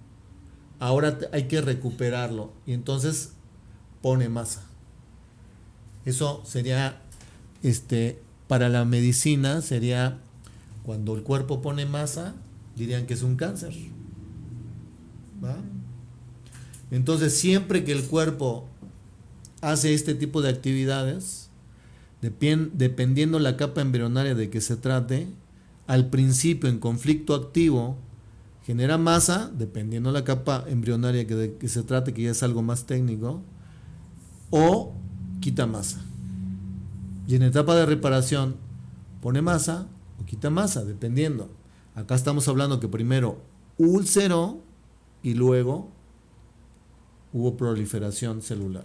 ahora hay que recuperarlo. Y entonces pone masa. Eso sería, para la medicina, sería cuando el cuerpo pone masa, dirían que es un cáncer. ¿Va? Entonces, siempre que el cuerpo hace este tipo de actividades, dependiendo la capa embrionaria de que se trate, al principio en conflicto activo genera masa, dependiendo la capa embrionaria de que se trate, que ya es algo más técnico, o quita masa. Y en etapa de reparación pone masa o quita masa, dependiendo. Acá estamos hablando que primero ulceró y luego hubo proliferación celular.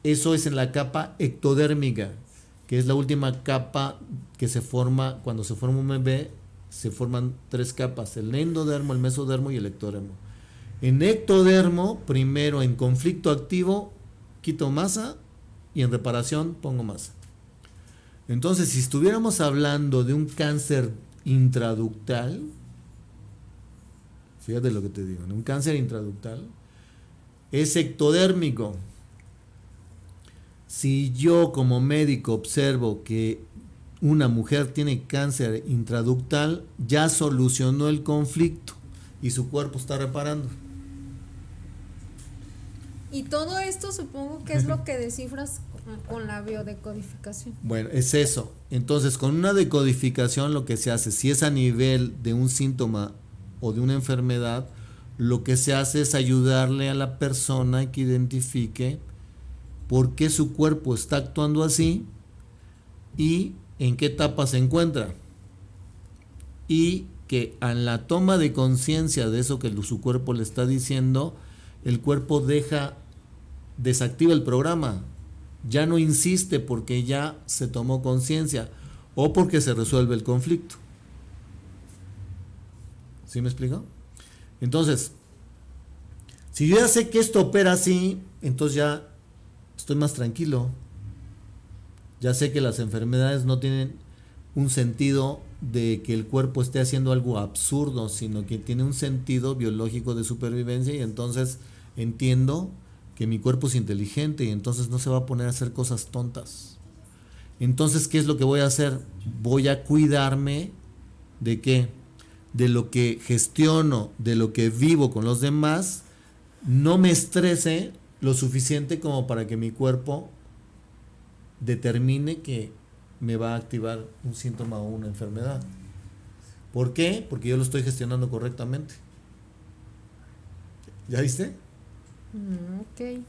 Eso es en la capa ectodérmica, que es la última capa que se forma cuando se forma un bebé. Se forman 3 capas: el endodermo, el mesodermo y el ectodermo. En ectodermo, primero en conflicto activo quito masa y en reparación pongo masa. Entonces, si estuviéramos hablando de un cáncer intraductal, fíjate lo que te digo, un cáncer intraductal es ectodérmico. Si yo como médico observo que una mujer tiene cáncer intraductal, ya solucionó el conflicto y su cuerpo está reparando. Y todo esto supongo que es lo que descifras con la biodecodificación. Bueno, es eso. Entonces, con una decodificación lo que se hace, si es a nivel de un síntoma o de una enfermedad, lo que se hace es ayudarle a la persona que identifique por qué su cuerpo está actuando así y en qué etapa se encuentra. Y que en la toma de conciencia de eso que su cuerpo le está diciendo, el cuerpo desactiva el programa, ya no insiste porque ya se tomó conciencia o porque se resuelve el conflicto. ¿Sí me explico? Entonces, si yo ya sé que esto opera así, entonces ya estoy más tranquilo. Ya sé que las enfermedades no tienen un sentido de que el cuerpo esté haciendo algo absurdo, sino que tiene un sentido biológico de supervivencia, y entonces entiendo que mi cuerpo es inteligente y entonces no se va a poner a hacer cosas tontas. Entonces, ¿qué es lo que voy a hacer? Voy a cuidarme de qué, de lo que gestiono, de lo que vivo con los demás, no me estrese lo suficiente como para que mi cuerpo determine que me va a activar un síntoma o una enfermedad. ¿Por qué? Porque yo lo estoy gestionando correctamente. ¿Ya viste? Ok.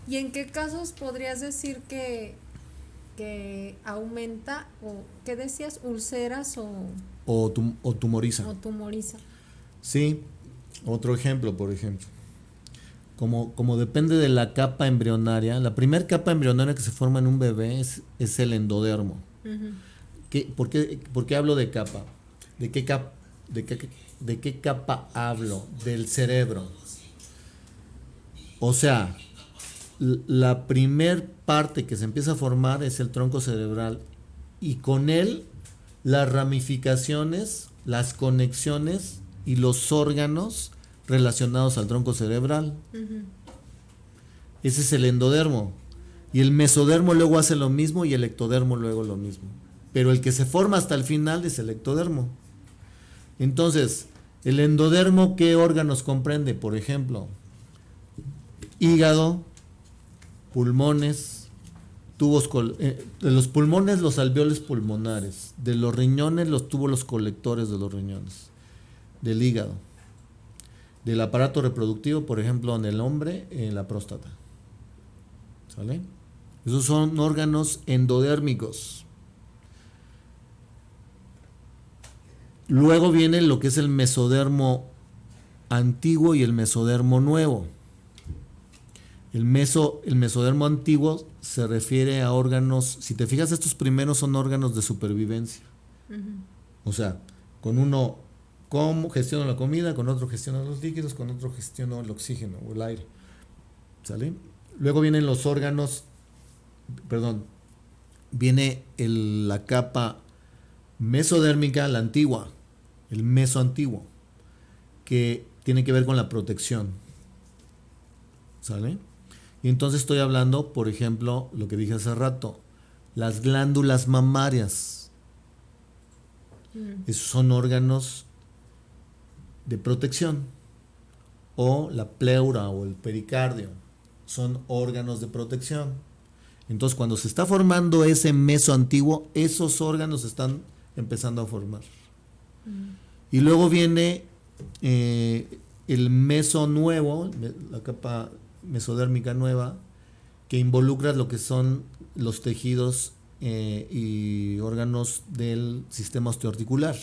¿Y en qué casos podrías decir que aumenta, o qué decías, úlceras O tumoriza. o tumoriza? Sí, otro ejemplo, por ejemplo. Como depende de la capa embrionaria, la primera capa embrionaria que se forma en un bebé es el endodermo. Uh-huh. ¿Por qué hablo de capa? ¿De qué capa hablo? Del cerebro. O sea, la primer parte que se empieza a formar es el tronco cerebral, y con él las ramificaciones, las conexiones y los órganos relacionados al tronco cerebral. Uh-huh. Ese es el endodermo. Y el mesodermo luego hace lo mismo y el ectodermo luego lo mismo. Pero el que se forma hasta el final es el ectodermo. Entonces, el endodermo, ¿qué órganos comprende? Por ejemplo, hígado, pulmones, de los pulmones los alveolos pulmonares, de los riñones los túbulos colectores de los riñones, del hígado, del aparato reproductivo, por ejemplo, en el hombre, en la próstata. ¿Sale? Esos son órganos endodérmicos. Luego viene lo que es el mesodermo antiguo y el mesodermo nuevo. El mesodermo antiguo se refiere a órganos, si te fijas, estos primeros son órganos de supervivencia. Uh-huh. O sea, con uno gestiono la comida, con otro gestiono los líquidos, con otro gestiono el oxígeno o el aire. ¿Sale? Luego vienen los órganos, viene la capa mesodérmica, la antigua, el mesoantiguo, que tiene que ver con la protección. ¿Sale? Y entonces estoy hablando, por ejemplo, lo que dije hace rato, las glándulas mamarias. Esos son órganos de protección. O la pleura o el pericardio son órganos de protección. Entonces, cuando se está formando ese meso antiguo, esos órganos están empezando a formar. Y luego viene el meso nuevo, la capa mesodérmica nueva, que involucra lo que son los tejidos y órganos del sistema osteoarticular.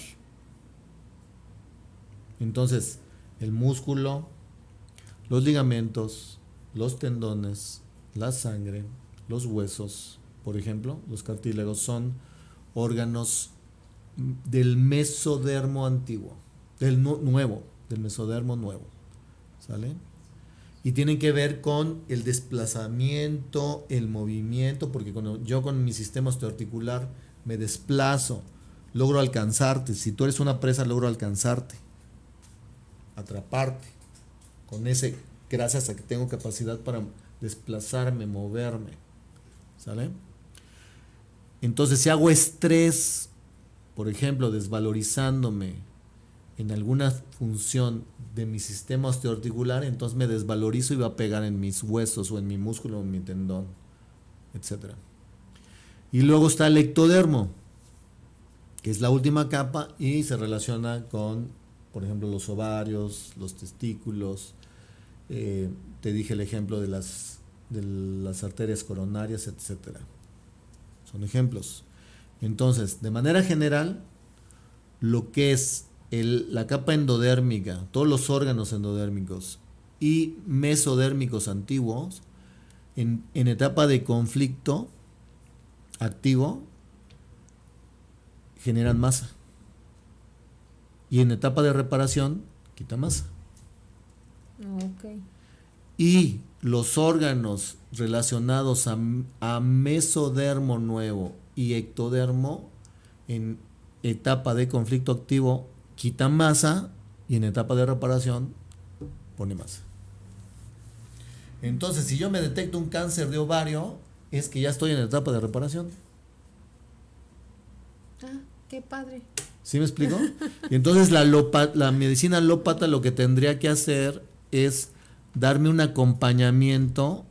Entonces, el músculo, los ligamentos, los tendones, la sangre, los huesos, por ejemplo, los cartílagos, son órganos del mesodermo antiguo, del mesodermo nuevo, ¿sale? Y tienen que ver con el desplazamiento, el movimiento, porque cuando yo con mi sistema osteoarticular me desplazo, logro alcanzarte. Si tú eres una presa, logro alcanzarte, atraparte, gracias a que tengo capacidad para desplazarme, moverme, ¿sale? Entonces, si hago estrés, por ejemplo, desvalorizándome en alguna función de mi sistema osteoarticular, entonces me desvalorizo y va a pegar en mis huesos o en mi músculo o en mi tendón, etc. Y luego está el ectodermo, que es la última capa y se relaciona con, por ejemplo, los ovarios, los testículos. Te dije el ejemplo de las de las arterias coronarias, etcétera. Son ejemplos. Entonces, de manera general, lo que es la capa endodérmica, todos los órganos endodérmicos y mesodérmicos antiguos, en etapa de conflicto activo, generan masa. Y en etapa de reparación, quita masa. Ok. Y los órganos relacionados a mesodermo nuevo y ectodermo, en etapa de conflicto activo, quita masa, y en etapa de reparación, pone masa. Entonces, si yo me detecto un cáncer de ovario, es que ya estoy en etapa de reparación. Ah, qué padre. ¿Sí me explico? Y entonces la medicina alópata lo que tendría que hacer es darme un acompañamiento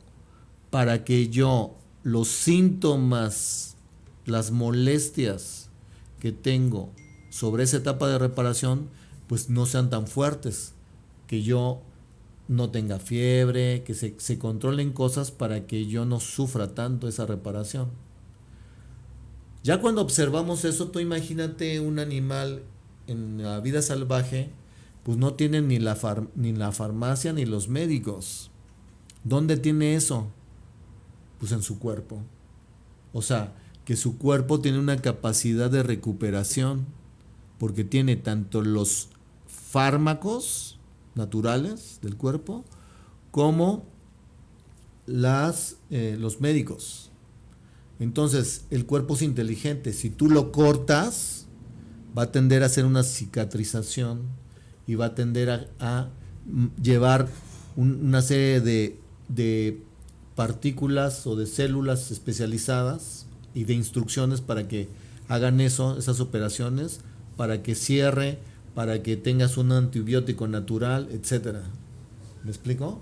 para que yo los síntomas, las molestias que tengo sobre esa etapa de reparación, pues no sean tan fuertes, que yo no tenga fiebre, que se controlen cosas para que yo no sufra tanto esa reparación. Ya cuando observamos eso, tú imagínate un animal en la vida salvaje, pues no tiene ni la farmacia ni los médicos. ¿Dónde tiene eso? Pues en su cuerpo. O sea, que su cuerpo tiene una capacidad de recuperación, porque tiene tanto los fármacos naturales del cuerpo como los médicos. Entonces, el cuerpo es inteligente. Si tú lo cortas, va a tender a hacer una cicatrización y va a tender a llevar una serie de partículas o de células especializadas y de instrucciones para que hagan esas operaciones, para que cierre, para que tengas un antibiótico natural, etcétera. ¿Me explico?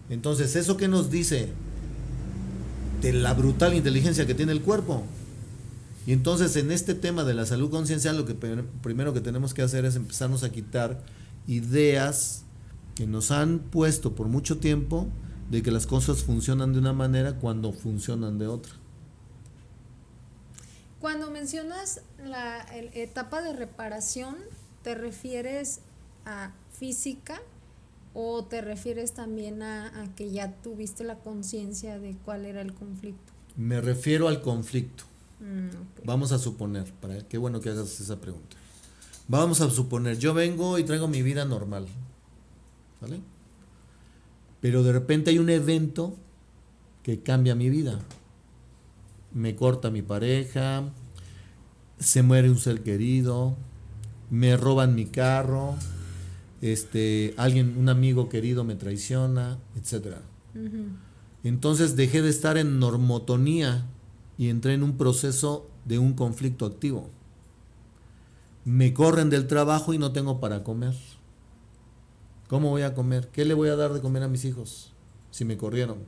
Entonces, ¿eso qué nos dice? De la brutal inteligencia que tiene el cuerpo. Y entonces, en este tema de la salud conciencial, lo que primero que tenemos que hacer es empezarnos a quitar ideas que nos han puesto por mucho tiempo de que las cosas funcionan de una manera cuando funcionan de otra. Cuando mencionas la etapa de reparación, ¿te refieres a física o te refieres también a que ya tuviste la conciencia de cuál era el conflicto? Me refiero al conflicto. Okay. Vamos a suponer, qué bueno que hagas esa pregunta. Vamos a suponer, yo vengo y traigo mi vida normal, ¿vale? Pero de repente hay un evento que cambia mi vida. Me corta mi pareja, se muere un ser querido, me roban mi carro, un amigo querido me traiciona, etcétera. Uh-huh. Entonces dejé de estar en normotonía y entré en un proceso de un conflicto activo. Me corren del trabajo y no tengo para comer. ¿Cómo voy a comer? ¿Qué le voy a dar de comer a mis hijos si me corrieron?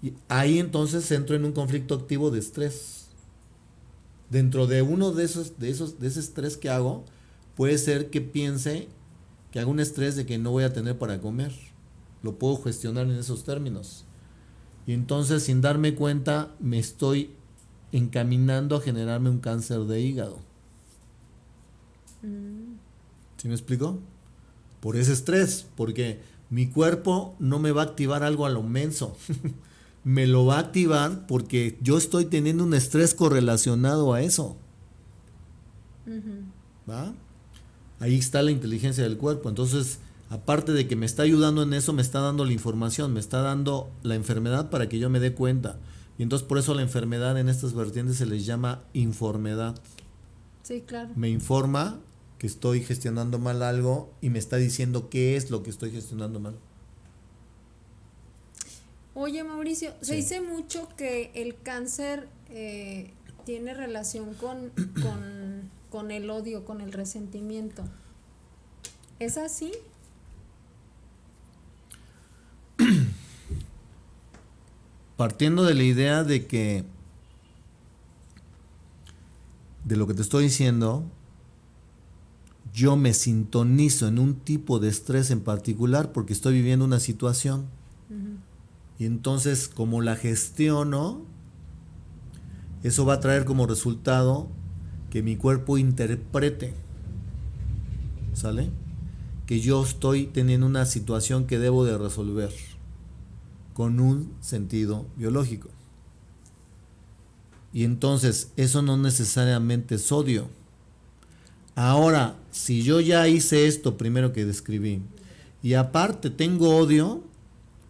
Y ahí entonces entro en un conflicto activo de estrés. Dentro de uno de ese estrés que hago, puede ser que piense que hago un estrés de que no voy a tener para comer. Lo puedo gestionar en esos términos. Y entonces, sin darme cuenta, me estoy encaminando a generarme un cáncer de hígado. ¿Sí me explico? Por ese estrés, porque mi cuerpo no me va a activar algo a lo menso. Me lo va a activar porque yo estoy teniendo un estrés correlacionado a eso. Uh-huh. ¿Va? Ahí está la inteligencia del cuerpo. Entonces, aparte de que me está ayudando en eso, me está dando la información, me está dando la enfermedad para que yo me dé cuenta. Y entonces por eso la enfermedad en estas vertientes se les llama informedad. Sí, claro. Me informa que estoy gestionando mal algo y me está diciendo qué es lo que estoy gestionando mal. Oye, Mauricio, Sí. Se dice mucho que el cáncer tiene relación con el odio, con el resentimiento. ¿Es así? Partiendo de la idea de que, de lo que te estoy diciendo, yo me sintonizo en un tipo de estrés en particular porque estoy viviendo una situación. Uh-huh. Y entonces, como la gestiono, eso va a traer como resultado que mi cuerpo interprete, ¿sale? Que yo estoy teniendo una situación que debo de resolver con un sentido biológico. Y entonces, eso no necesariamente es odio. Ahora, si yo ya hice esto primero que describí, y aparte tengo odio,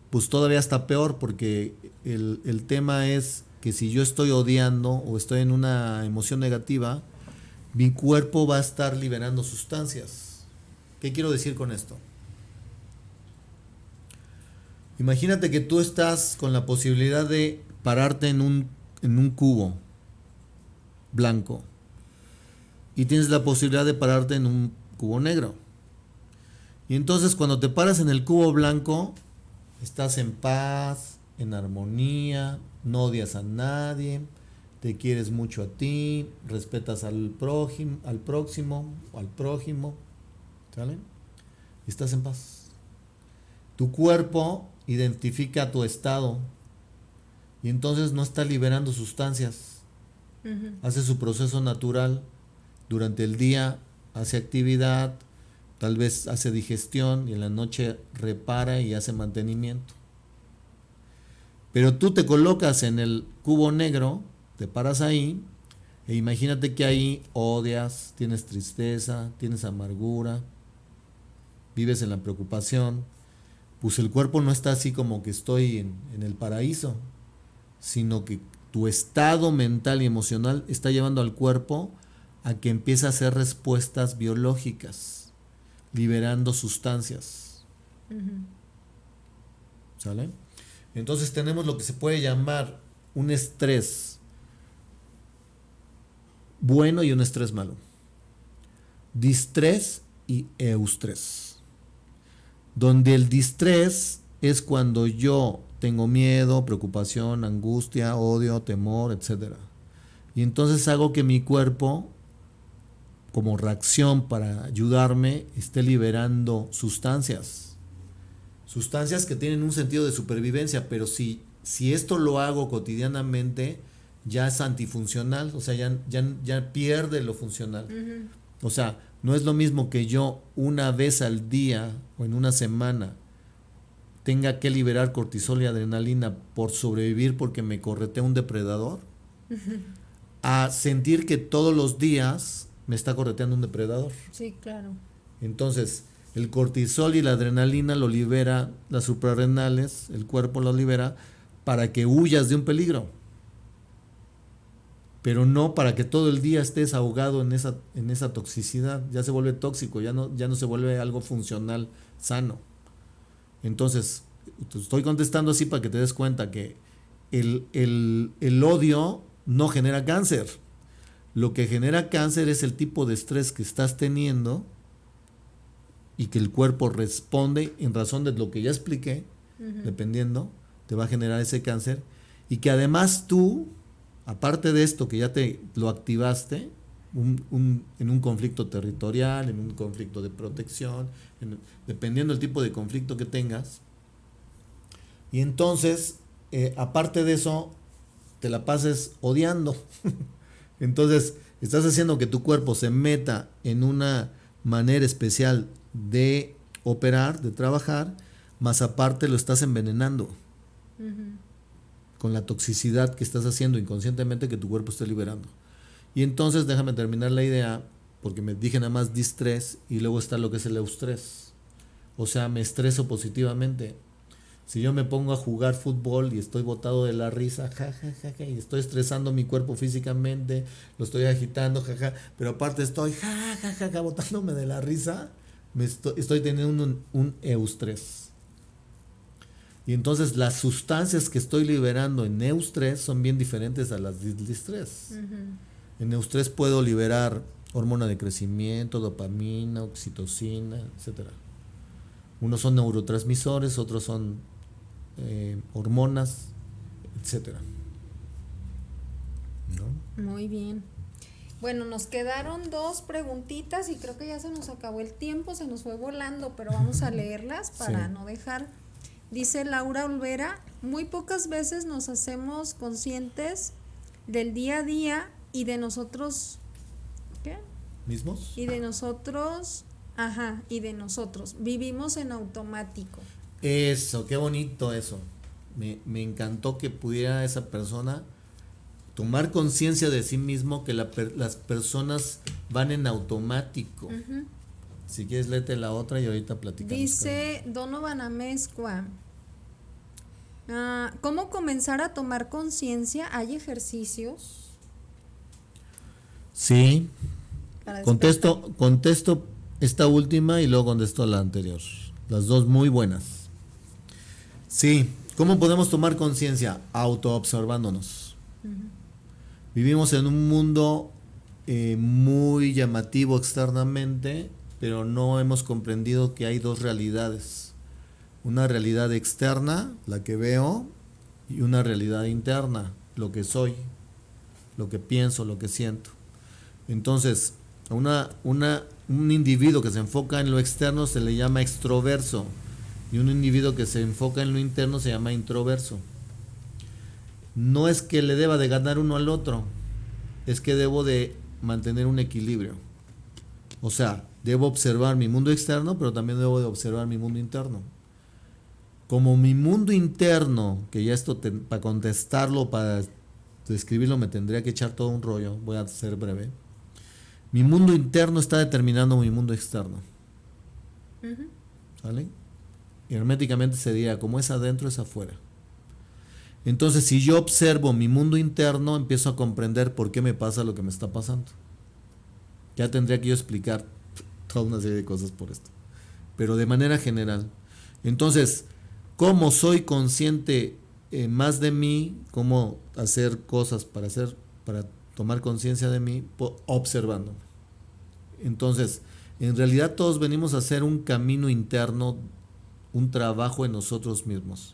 pues todavía está peor, porque el tema es que si yo estoy odiando o estoy en una emoción negativa, mi cuerpo va a estar liberando sustancias. ¿Qué quiero decir con esto? Imagínate que tú estás con la posibilidad de pararte en un cubo blanco y tienes la posibilidad de pararte en un cubo negro. Y entonces cuando te paras en el cubo blanco, estás en paz, en armonía, no odias a nadie, te quieres mucho a ti, respetas al prójimo, ¿sale? Estás en paz. Tu cuerpo identifica tu estado y entonces no está liberando sustancias. Hace su proceso natural durante el día, hace actividad, tal vez hace digestión y en la noche repara y hace mantenimiento. Pero tú te colocas en el cubo negro, te paras ahí e imagínate que ahí odias, tienes tristeza, tienes amargura, vives en la preocupación. Pues el cuerpo no está así como que estoy en el paraíso, sino que tu estado mental y emocional está llevando al cuerpo a que empiece a hacer respuestas biológicas, liberando sustancias. ¿Sale? Entonces tenemos lo que se puede llamar un estrés bueno y un estrés malo. Distrés y eustrés. Donde el distrés es cuando yo tengo miedo, preocupación, angustia, odio, temor, etc. Y entonces hago que mi cuerpo, como reacción para ayudarme, esté liberando sustancias. Sustancias que tienen un sentido de supervivencia, pero si esto lo hago cotidianamente, ya es antifuncional, o sea, ya pierde lo funcional. O sea, no es lo mismo que yo una vez al día o en una semana tenga que liberar cortisol y adrenalina por sobrevivir porque me corretea un depredador, a sentir que todos los días me está correteando un depredador. Sí, claro. Entonces, el cortisol y la adrenalina lo libera las suprarrenales, el cuerpo lo libera para que huyas de un peligro, pero no para que todo el día estés ahogado en esa toxicidad. Ya se vuelve tóxico, ya no se vuelve algo funcional, sano. Entonces, te estoy contestando así para que te des cuenta que el odio no genera cáncer. Lo que genera cáncer es el tipo de estrés que estás teniendo y que el cuerpo responde en razón de lo que ya expliqué, dependiendo, te va a generar ese cáncer. Y que además tú, aparte de esto que ya te lo activaste, en un conflicto territorial, en un conflicto de protección, dependiendo del tipo de conflicto que tengas. Y entonces, aparte de eso, te la pases odiando. Entonces, estás haciendo que tu cuerpo se meta en una manera especial de operar, de trabajar, más aparte lo estás envenenando. Con la toxicidad que estás haciendo inconscientemente que tu cuerpo esté liberando. Y entonces déjame terminar la idea, porque me dije nada más distrés y luego está lo que es el eustrés. O sea, me estreso positivamente. Si yo me pongo a jugar fútbol y estoy botado de la risa, y estoy estresando mi cuerpo físicamente, lo estoy agitando, pero aparte estoy botándome de la risa, estoy teniendo un eustrés. Y entonces las sustancias que estoy liberando en eustrés son bien diferentes a las de distrés. En eustrés puedo liberar hormona de crecimiento, dopamina, oxitocina, etc. Unos son neurotransmisores, otros son hormonas, etc. ¿No? Muy bien. Bueno, nos quedaron 2 preguntitas y creo que ya se nos acabó el tiempo, se nos fue volando, pero vamos a leerlas para no dejar. Dice Laura Olvera, muy pocas veces nos hacemos conscientes del día a día y de nosotros, ¿qué? ¿Mismos? Y de nosotros, ajá, y de nosotros. Vivimos en automático. Eso, qué bonito eso. Me encantó que pudiera esa persona tomar conciencia de sí mismo, que las personas van en automático. Ujú. Si quieres, léete la otra y ahorita platicamos. Dice Donovan Amezcua, ¿cómo comenzar a tomar conciencia? ¿Hay ejercicios Sí, para despertar? contesto esta última y luego contesto la anterior. Las dos muy buenas. Sí, ¿cómo podemos tomar conciencia? Autoobservándonos. Vivimos en un mundo muy llamativo externamente, pero no hemos comprendido que hay dos realidades. Una realidad externa, la que veo, y una realidad interna, lo que soy, lo que pienso, lo que siento. Entonces, un individuo que se enfoca en lo externo se le llama extroverso, y un individuo que se enfoca en lo interno se llama introverso. No es que le deba de ganar uno al otro, es que debo de mantener un equilibrio. O sea, debo observar mi mundo externo, pero también debo de observar mi mundo interno. Como mi mundo interno, que ya esto para contestarlo, para describirlo me tendría que echar todo un rollo, voy a ser breve. Mi mundo interno está determinando mi mundo externo. Ujú. ¿Vale? Y herméticamente se diría, como es adentro, es afuera. Entonces, si yo observo mi mundo interno, empiezo a comprender por qué me pasa lo que me está pasando. Ya tendría que yo explicar toda una serie de cosas por esto. Pero de manera general. Entonces, ¿cómo soy consciente más de mí? ¿Cómo hacer cosas para tomar conciencia de mí? Observándome. Entonces, en realidad todos venimos a hacer un camino interno, un trabajo en nosotros mismos.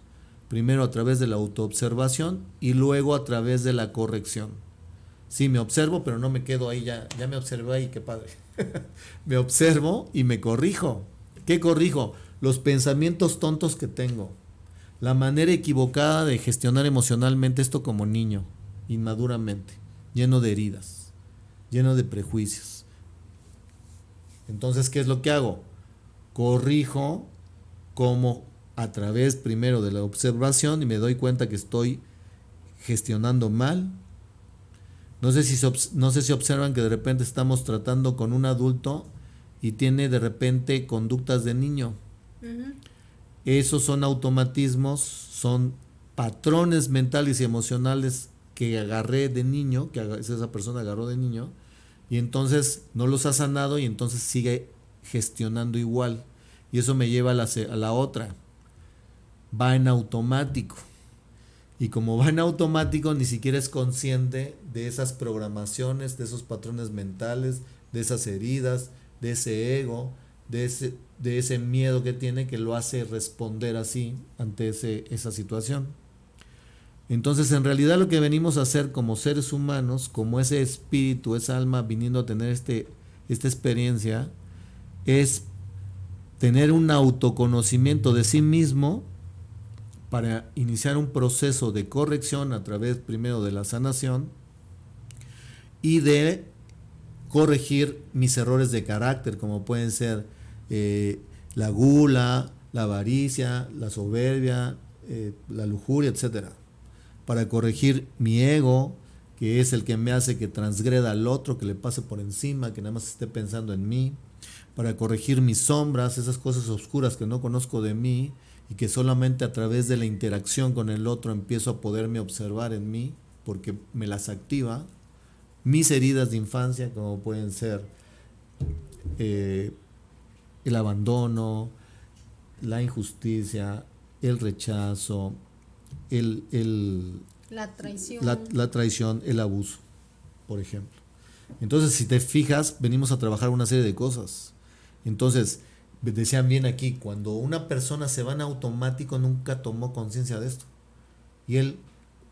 Primero a través de la autoobservación y luego a través de la corrección. Sí, me observo, pero no me quedo ahí, ya me observé ahí, qué padre. Me observo y me corrijo. ¿Qué corrijo? Los pensamientos tontos que tengo. La manera equivocada de gestionar emocionalmente esto como niño, inmaduramente, lleno de heridas, lleno de prejuicios. Entonces, ¿qué es lo que hago? Corrijo como a través primero de la observación y me doy cuenta que estoy gestionando mal. No sé si observan que de repente estamos tratando con un adulto y tiene de repente conductas de niño. Ujú. Esos son automatismos, son patrones mentales y emocionales que agarré de niño, que esa persona agarró de niño, y entonces no los ha sanado y entonces sigue gestionando igual. Y eso me lleva a la otra. Va en automático. Y como va en automático, ni siquiera es consciente de esas programaciones, de esos patrones mentales, de esas heridas, de ese ego, de ese miedo que tiene que lo hace responder así ante esa situación. Entonces, en realidad lo que venimos a hacer como seres humanos, como ese espíritu, esa alma viniendo a tener esta experiencia, es tener un autoconocimiento de sí mismo para iniciar un proceso de corrección a través primero de la sanación y de corregir mis errores de carácter, como pueden ser la gula, la avaricia, la soberbia, la lujuria, etcétera. Para corregir mi ego, que es el que me hace que transgreda al otro, que le pase por encima, que nada más esté pensando en mí. Para corregir mis sombras, esas cosas oscuras que no conozco de mí y que solamente a través de la interacción con el otro empiezo a poderme observar en mí, porque me las activa. Mis heridas de infancia, como pueden ser el abandono, la injusticia, el rechazo, La traición. la traición, el abuso, por ejemplo. Entonces, si te fijas, venimos a trabajar una serie de cosas. Entonces, decían bien aquí, cuando una persona se va en automático, nunca tomó conciencia de esto. Y él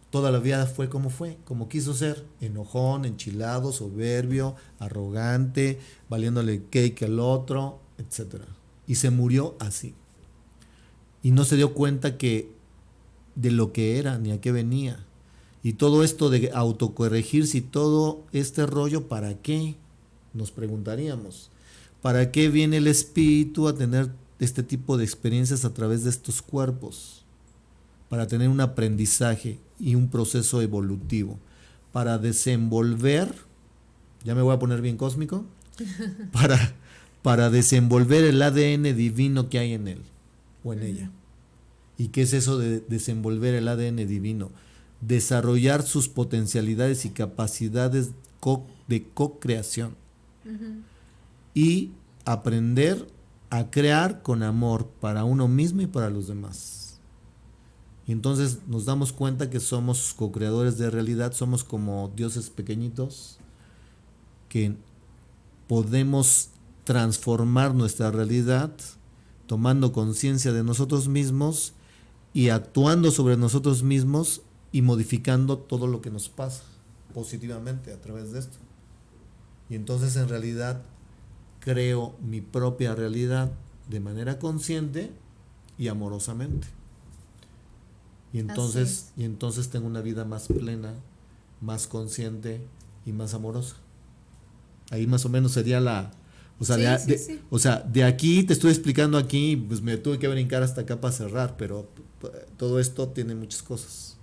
toda la vida fue, como quiso ser, enojón, enchilado, soberbio, arrogante, valiéndole cake al otro, etc. Y se murió así. Y no se dio cuenta que de lo que era ni a qué venía. Y todo esto de autocorregirse y todo este rollo, ¿para qué? Nos preguntaríamos. ¿Para qué viene el espíritu a tener este tipo de experiencias a través de estos cuerpos? Para tener un aprendizaje y un proceso evolutivo. Para desenvolver, ya me voy a poner bien cósmico, para desenvolver el ADN divino que hay en él o en ella. ¿Y qué es eso de desenvolver el ADN divino? Desarrollar sus potencialidades y capacidades de co-creación. Y aprender a crear con amor para uno mismo y para los demás. Y entonces nos damos cuenta que somos co-creadores de realidad, somos como dioses pequeñitos que podemos transformar nuestra realidad tomando conciencia de nosotros mismos y actuando sobre nosotros mismos y modificando todo lo que nos pasa positivamente a través de esto. Y entonces en realidad creo mi propia realidad de manera consciente y amorosamente. Y entonces tengo una vida más plena, más consciente y más amorosa. Ahí más o menos sería la... O sea, o sea, de aquí te estoy explicando aquí, pues me tuve que brincar hasta acá para cerrar, pero todo esto tiene muchas cosas.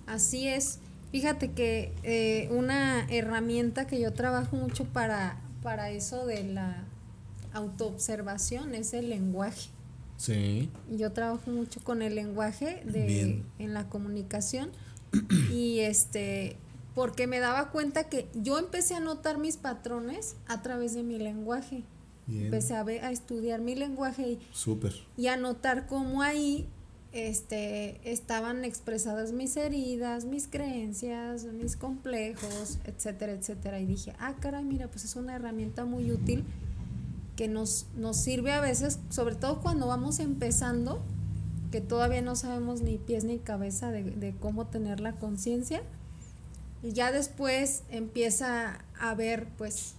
Así es. Fíjate que una herramienta que yo trabajo mucho para eso de la autoobservación es el lenguaje. Sí. Yo trabajo mucho con el lenguaje en la comunicación y porque me daba cuenta que yo empecé a notar mis patrones a través de mi lenguaje. Bien. Empecé a estudiar mi lenguaje y a notar cómo ahí estaban expresadas mis heridas, mis creencias, mis complejos, etcétera, etcétera. Y dije, caray, mira, pues es una herramienta muy útil que nos sirve a veces, sobre todo cuando vamos empezando, que todavía no sabemos ni pies ni cabeza de cómo tener la conciencia. Y ya después empieza a ver pues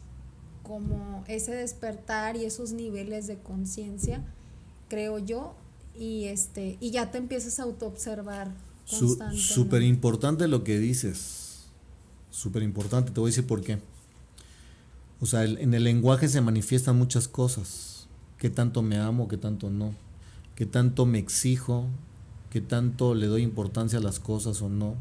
como ese despertar y esos niveles de conciencia, creo yo, y ya te empiezas a autoobservar constantemente. Súper importante lo que dices, súper importante, te voy a decir por qué. O sea, en el lenguaje se manifiestan muchas cosas, qué tanto me amo, qué tanto no, qué tanto me exijo, qué tanto le doy importancia a las cosas o no,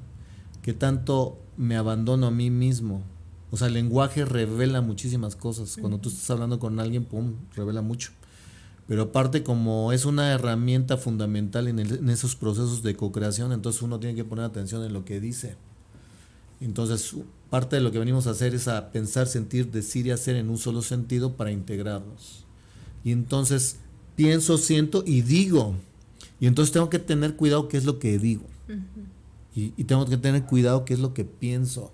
qué tanto me abandono a mí mismo. O sea, el lenguaje revela muchísimas cosas. Cuando tú estás hablando con alguien, pum, revela mucho. Pero aparte, como es una herramienta fundamental en esos procesos de co-creación, entonces uno tiene que poner atención en lo que dice. Entonces, parte de lo que venimos a hacer es a pensar, sentir, decir y hacer en un solo sentido para integrarnos. Y entonces pienso, siento y digo. Y entonces tengo que tener cuidado qué es lo que digo. Y tengo que tener cuidado qué es lo que pienso,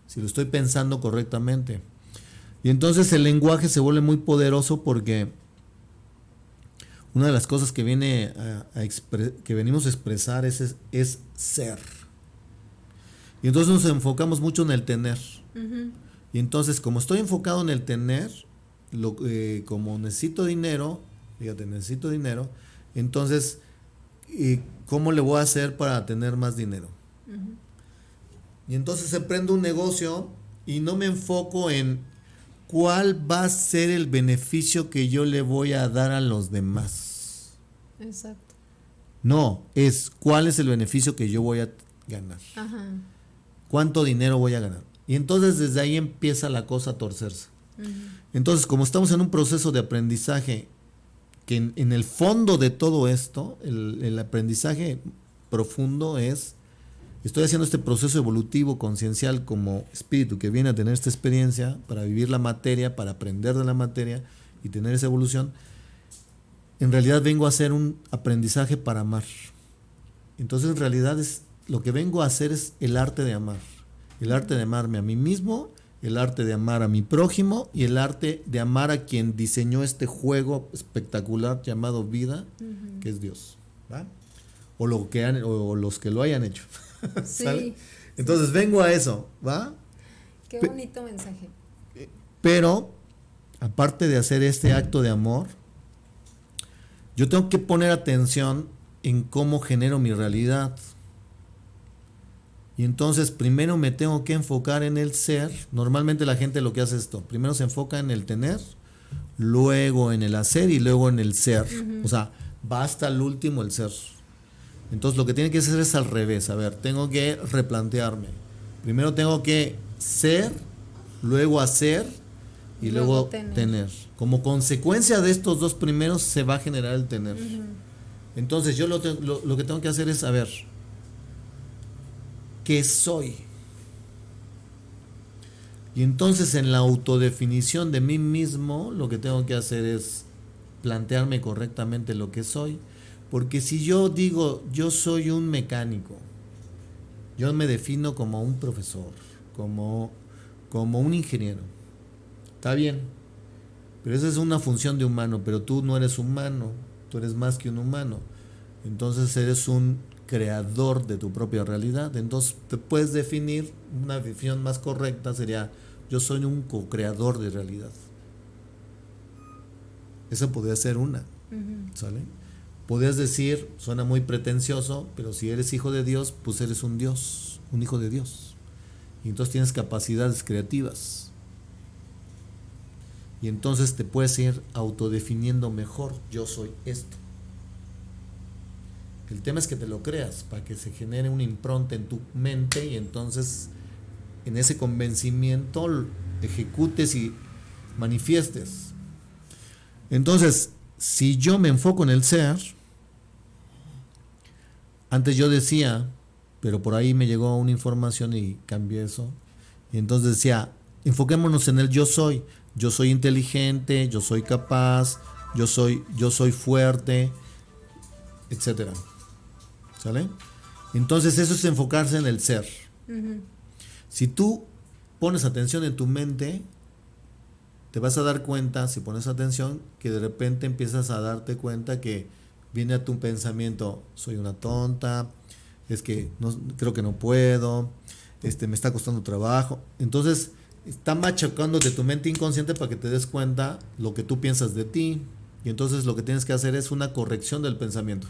si lo estoy pensando correctamente. Y entonces el lenguaje se vuelve muy poderoso porque una de las cosas que que venimos a expresar es ser. Y entonces nos enfocamos mucho en el tener. Y entonces, como estoy enfocado en el tener, como necesito dinero, entonces, ¿cómo le voy a hacer para tener más dinero? Y entonces emprendo un negocio y no me enfoco en cuál va a ser el beneficio que yo le voy a dar a los demás. Exacto. No, es cuál es el beneficio que yo voy a ganar. Ajá. ¿Cuánto dinero voy a ganar? Y entonces desde ahí empieza la cosa a torcerse. Entonces, como estamos en un proceso de aprendizaje, que en el fondo de todo esto, el aprendizaje profundo es, estoy haciendo este proceso evolutivo, conciencial, como espíritu que viene a tener esta experiencia para vivir la materia, para aprender de la materia y tener esa evolución. En realidad vengo a hacer un aprendizaje para amar. Entonces, en realidad lo que vengo a hacer es el arte de amar. El arte de amarme a mí mismo, el arte de amar a mi prójimo y el arte de amar a quien diseñó este juego espectacular llamado vida, que es Dios, ¿va? O los que lo hayan hecho. Sí. Entonces vengo a eso, ¿va? Qué bonito mensaje. Pero, aparte de hacer este acto de amor, yo tengo que poner atención en cómo genero mi realidad. Y entonces primero me tengo que enfocar en el ser. Normalmente la gente lo que hace es esto. Primero se enfoca en el tener, luego en el hacer y luego en el ser. O sea, va hasta el último el ser. Entonces lo que tiene que hacer es al revés. A ver, tengo que replantearme. Primero tengo que ser, luego hacer y luego tener. Como consecuencia de estos dos primeros se va a generar el tener. Entonces yo lo que tengo que hacer es, a ver, ¿qué soy? Y entonces en la autodefinición de mí mismo lo que tengo que hacer es plantearme correctamente lo que soy. Porque si yo digo, yo soy un mecánico, yo me defino como un profesor, como un ingeniero, está bien, pero esa es una función de humano, pero tú no eres humano, tú eres más que un humano, entonces eres un creador de tu propia realidad. Entonces te puedes definir, una definición más correcta sería, yo soy un co-creador de realidad. Esa podría ser una, ¿sale? Podrías decir, suena muy pretencioso, pero si eres hijo de Dios, pues eres un Dios, un hijo de Dios. Y entonces tienes capacidades creativas. Y entonces te puedes ir autodefiniendo mejor, yo soy esto. El tema es que te lo creas, para que se genere una impronta en tu mente y entonces en ese convencimiento ejecutes y manifiestes. Entonces, si yo me enfoco en el ser, antes yo decía, pero por ahí me llegó una información y cambié eso, y entonces decía, enfoquémonos en el yo soy inteligente, yo soy capaz, yo soy fuerte, etcétera. ¿Sale? Entonces eso es enfocarse en el ser. Si tú pones atención en tu mente, te vas a dar cuenta, si pones atención, que de repente empiezas a darte cuenta que viene a tu pensamiento, soy una tonta, es que no, creo que no puedo, me está costando trabajo. Entonces está machacándote tu mente inconsciente para que te des cuenta lo que tú piensas de ti. Y entonces lo que tienes que hacer es una corrección del pensamiento.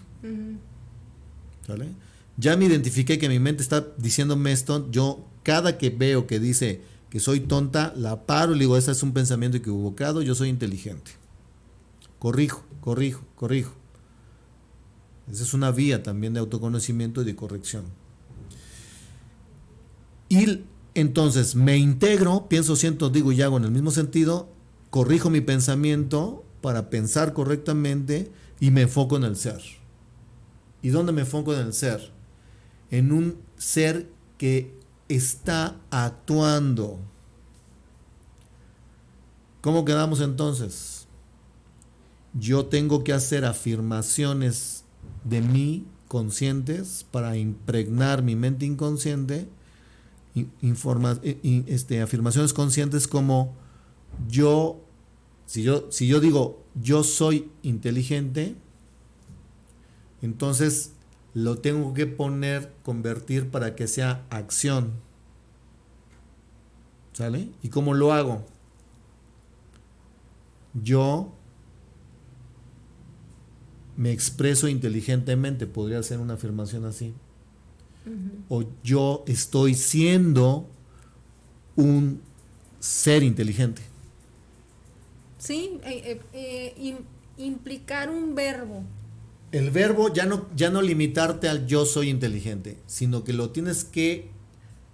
¿Sale? Ya me identifiqué que mi mente está diciéndome esto. Yo cada que veo que dice que soy tonta, la paro y le digo, ese es un pensamiento equivocado, yo soy inteligente. Corrijo. Esa es una vía también de autoconocimiento y de corrección. Y entonces me integro, pienso, siento, digo y hago en el mismo sentido, corrijo mi pensamiento para pensar correctamente y me enfoco en el ser. ¿Y dónde me enfoco en el ser? En un ser que está actuando. ¿Cómo quedamos entonces? Yo tengo que hacer afirmaciones de mí conscientes para impregnar mi mente inconsciente, afirmaciones conscientes como si yo digo yo soy inteligente, entonces lo tengo que convertir para que sea acción. ¿Sale? ¿Y cómo lo hago? Yo me expreso inteligentemente, podría ser una afirmación así. O yo estoy siendo un ser inteligente. Sí, implicar un verbo. El verbo ya no limitarte al yo soy inteligente, sino que lo tienes que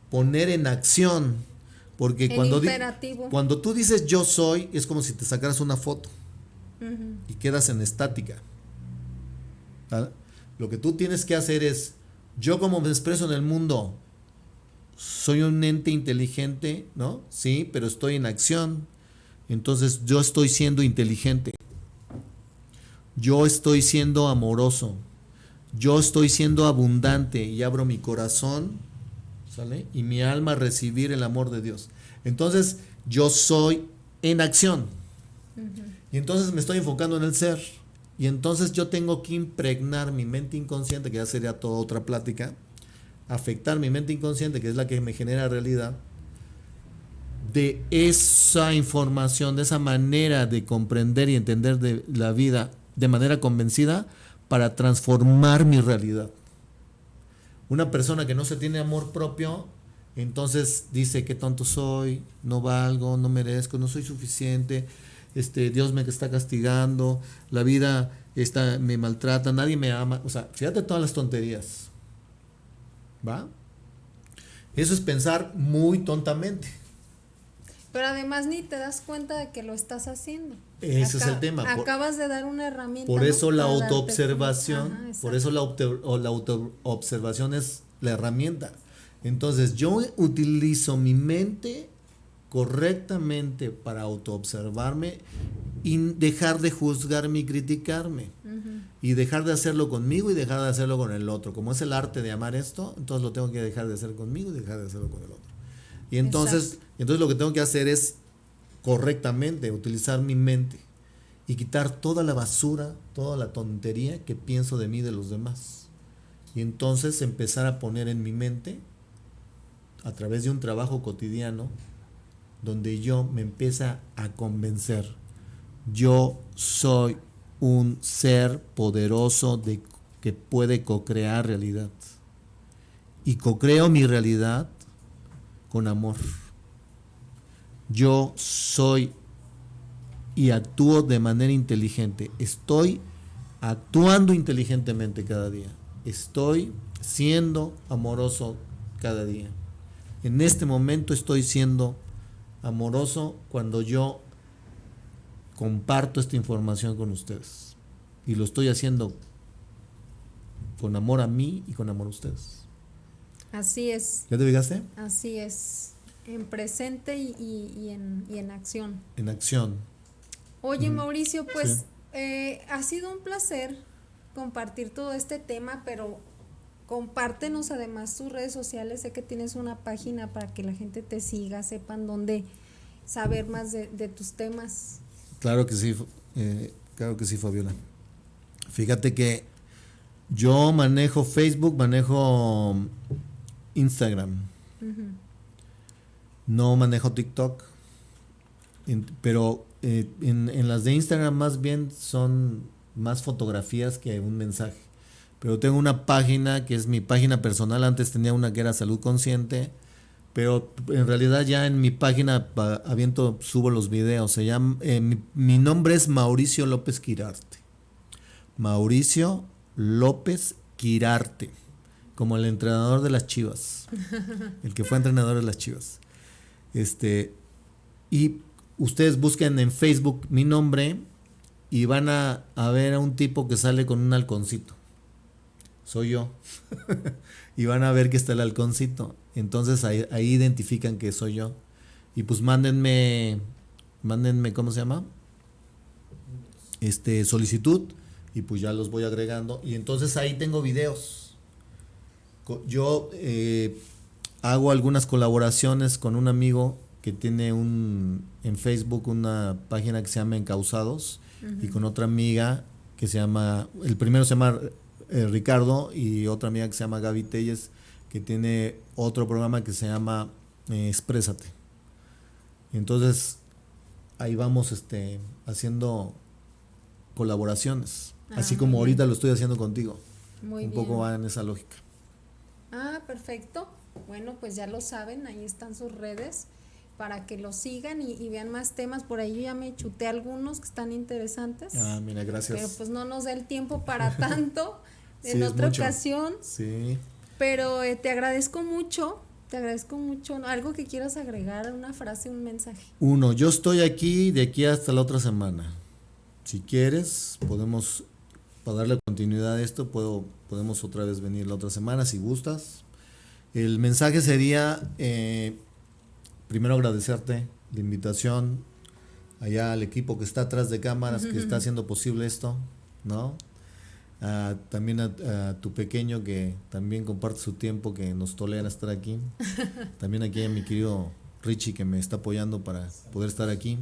poner en acción. Porque cuando tú dices yo soy, es como si te sacaras una foto y quedas en estática. ¿Vale? Lo que tú tienes que hacer es, yo como me expreso en el mundo, soy un ente inteligente, ¿no? Sí, pero estoy en acción. Entonces yo estoy siendo inteligente. Yo estoy siendo amoroso. Yo estoy siendo abundante y abro mi corazón, ¿sale? Y mi alma a recibir el amor de Dios. Entonces yo soy en acción. Y entonces me estoy enfocando en el ser. Y entonces yo tengo que impregnar mi mente inconsciente, que ya sería toda otra plática, afectar mi mente inconsciente, que es la que me genera realidad, de esa información, de esa manera de comprender y entender de la vida de manera convencida, para transformar mi realidad. Una persona que no se tiene amor propio, entonces dice qué tonto soy, no valgo, no merezco, no soy suficiente, Dios me está castigando, la vida me maltrata, nadie me ama. O sea, fíjate todas las tonterías. ¿Va? Eso es pensar muy tontamente. Pero además ni te das cuenta de que lo estás haciendo. Ese es el tema. Acabas de dar una herramienta. Por eso la para darte autoobservación, cuenta. por eso la autoobservación es la herramienta. Entonces yo utilizo mi mente correctamente para autoobservarme y dejar de juzgarme y criticarme. Y dejar de hacerlo conmigo y dejar de hacerlo con el otro. Como es el arte de amar esto, entonces lo tengo que dejar de hacer conmigo y dejar de hacerlo con el otro. Y entonces lo que tengo que hacer es correctamente utilizar mi mente y quitar toda la basura, toda la tontería que pienso de mí y de los demás. Y entonces empezar a poner en mi mente, a través de un trabajo cotidiano, donde yo me empieza a convencer, yo soy un ser poderoso que puede co-crear realidad. Y co-creo mi realidad con amor. Yo soy y actúo de manera inteligente. Estoy actuando inteligentemente cada día. Estoy siendo amoroso cada día. En este momento estoy siendo amoroso cuando yo comparto esta información con ustedes. Y lo estoy haciendo con amor a mí y con amor a ustedes. Así es. ¿Ya te fijaste? Así es. En presente y en acción. En acción. Oye, Mauricio, pues sí. Ha sido un placer compartir todo este tema, pero compártenos además tus redes sociales. Sé que tienes una página para que la gente te siga, sepan dónde saber más de tus temas. Claro que sí, Fabiola. Fíjate que yo manejo Facebook, manejo Instagram. No manejo TikTok. Pero en las de Instagram más bien son más fotografías que un mensaje. Pero tengo una página que es mi página personal. Antes tenía una que era Salud Consciente. Pero en realidad ya en mi página subo los videos. Se llama, mi nombre es Mauricio López Quirarte. Mauricio López Quirarte. Como el entrenador de las Chivas. El que fue entrenador de las Chivas. Y ustedes busquen en Facebook mi nombre y van a ver a un tipo que sale con un halconcito. Soy yo. Y van a ver que está el halconcito. Entonces ahí identifican que soy yo. Y pues mándenme, ¿cómo se llama? Solicitud. Y pues ya los voy agregando. Y entonces ahí tengo videos. Yo hago algunas colaboraciones con un amigo que tiene en Facebook una página que se llama Encausados. Y con otra amiga que se llama, el primero se llama Ricardo, y otra amiga que se llama Gaby Telles, que tiene otro programa que se llama Exprésate. Entonces ahí vamos haciendo colaboraciones, así como ahorita lo estoy haciendo contigo. Muy un bien. poco va en esa lógica. Perfecto. Bueno, pues ya lo saben, ahí están sus redes para que lo sigan y vean más temas. Por ahí yo ya me chuté algunos que están interesantes. Mira, gracias. Pero pues no nos da el tiempo para tanto. Sí, en otra mucho. ocasión. Sí. Pero te agradezco mucho. Algo que quieras agregar, una frase, un mensaje. Yo estoy aquí de aquí hasta la otra semana. Si quieres, podemos, para darle continuidad a esto, podemos otra vez venir la otra semana si gustas. El mensaje sería, primero agradecerte la invitación, allá al equipo que está atrás de cámaras, que está haciendo posible esto, ¿no? También a tu pequeño que también comparte su tiempo, que nos tolera estar aquí. También aquí a mi querido Richie que me está apoyando para poder estar aquí.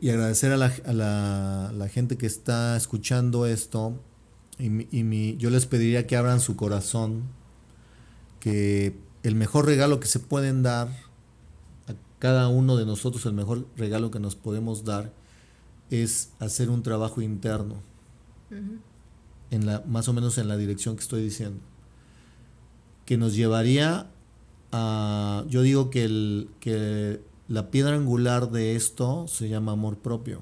Y agradecer a la gente que está escuchando esto. Yo les pediría que abran su corazón, que el mejor regalo que se pueden dar a cada uno de nosotros, el mejor regalo que nos podemos dar es hacer un trabajo interno. más o menos en la dirección que estoy diciendo, que nos llevaría a, yo digo que la piedra angular de esto se llama amor propio.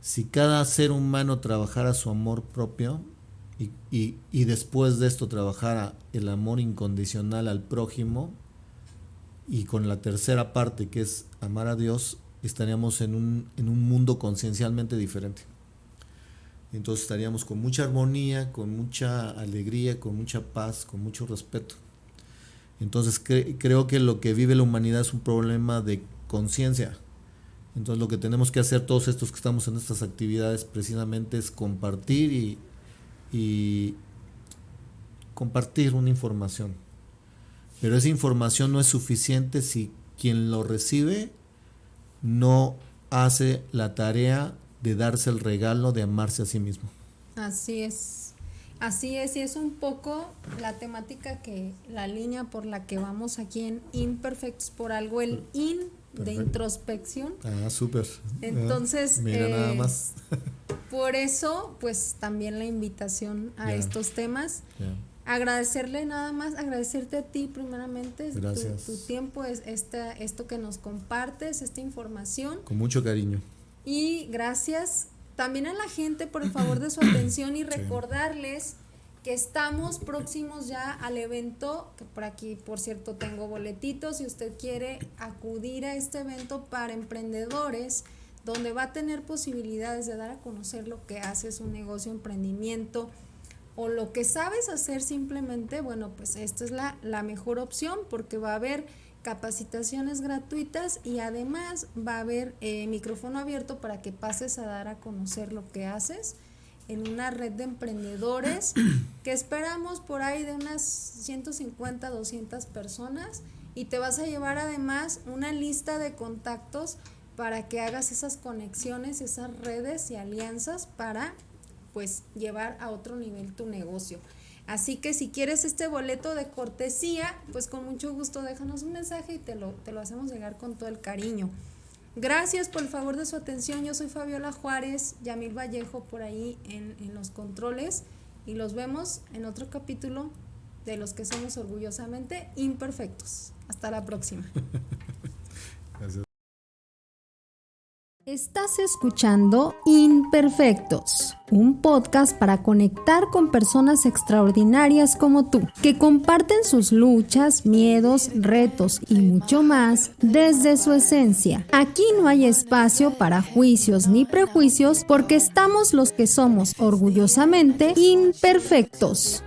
Si cada ser humano trabajara su amor propio y después de esto trabajara el amor incondicional al prójimo, y con la tercera parte que es amar a Dios, estaríamos en un mundo conciencialmente diferente. Entonces estaríamos con mucha armonía, con mucha alegría, con mucha paz, con mucho respeto. Entonces creo que lo que vive la humanidad es un problema de conciencia. Entonces lo que tenemos que hacer todos estos que estamos en estas actividades precisamente es compartir y compartir una información. Pero esa información no es suficiente si quien lo recibe no hace la tarea de darse el regalo de amarse a sí mismo. Así es, y es un poco la temática la línea por la que vamos aquí en Imperfectos, por algo el de introspección. Súper. Entonces, mira nada más. Por eso, pues también la invitación a estos temas. Agradecerte a ti primeramente. Gracias. Tu tiempo, esto que nos compartes, esta información. Con mucho cariño. Y gracias también a la gente por el favor de su atención y recordarles que estamos próximos ya al evento, que por aquí, por cierto, tengo boletitos si usted quiere acudir a este evento para emprendedores, donde va a tener posibilidades de dar a conocer lo que haces, un negocio, emprendimiento o lo que sabes hacer simplemente. Bueno, pues esta es la mejor opción, porque va a haber capacitaciones gratuitas y además va a haber micrófono abierto para que pases a dar a conocer lo que haces en una red de emprendedores que esperamos por ahí de unas 150, 200 personas, y te vas a llevar además una lista de contactos para que hagas esas conexiones, esas redes y alianzas para pues llevar a otro nivel tu negocio. Así que si quieres este boleto de cortesía, pues con mucho gusto déjanos un mensaje y te lo hacemos llegar con todo el cariño. Gracias por el favor de su atención. Yo soy Fabiola Juárez, Yamil Vallejo por ahí en los controles, y los vemos en otro capítulo de los que somos orgullosamente imperfectos. Hasta la próxima. Gracias. Estás escuchando Imperfectos, un podcast para conectar con personas extraordinarias como tú, que comparten sus luchas, miedos, retos y mucho más desde su esencia. Aquí no hay espacio para juicios ni prejuicios, porque estamos los que somos orgullosamente imperfectos.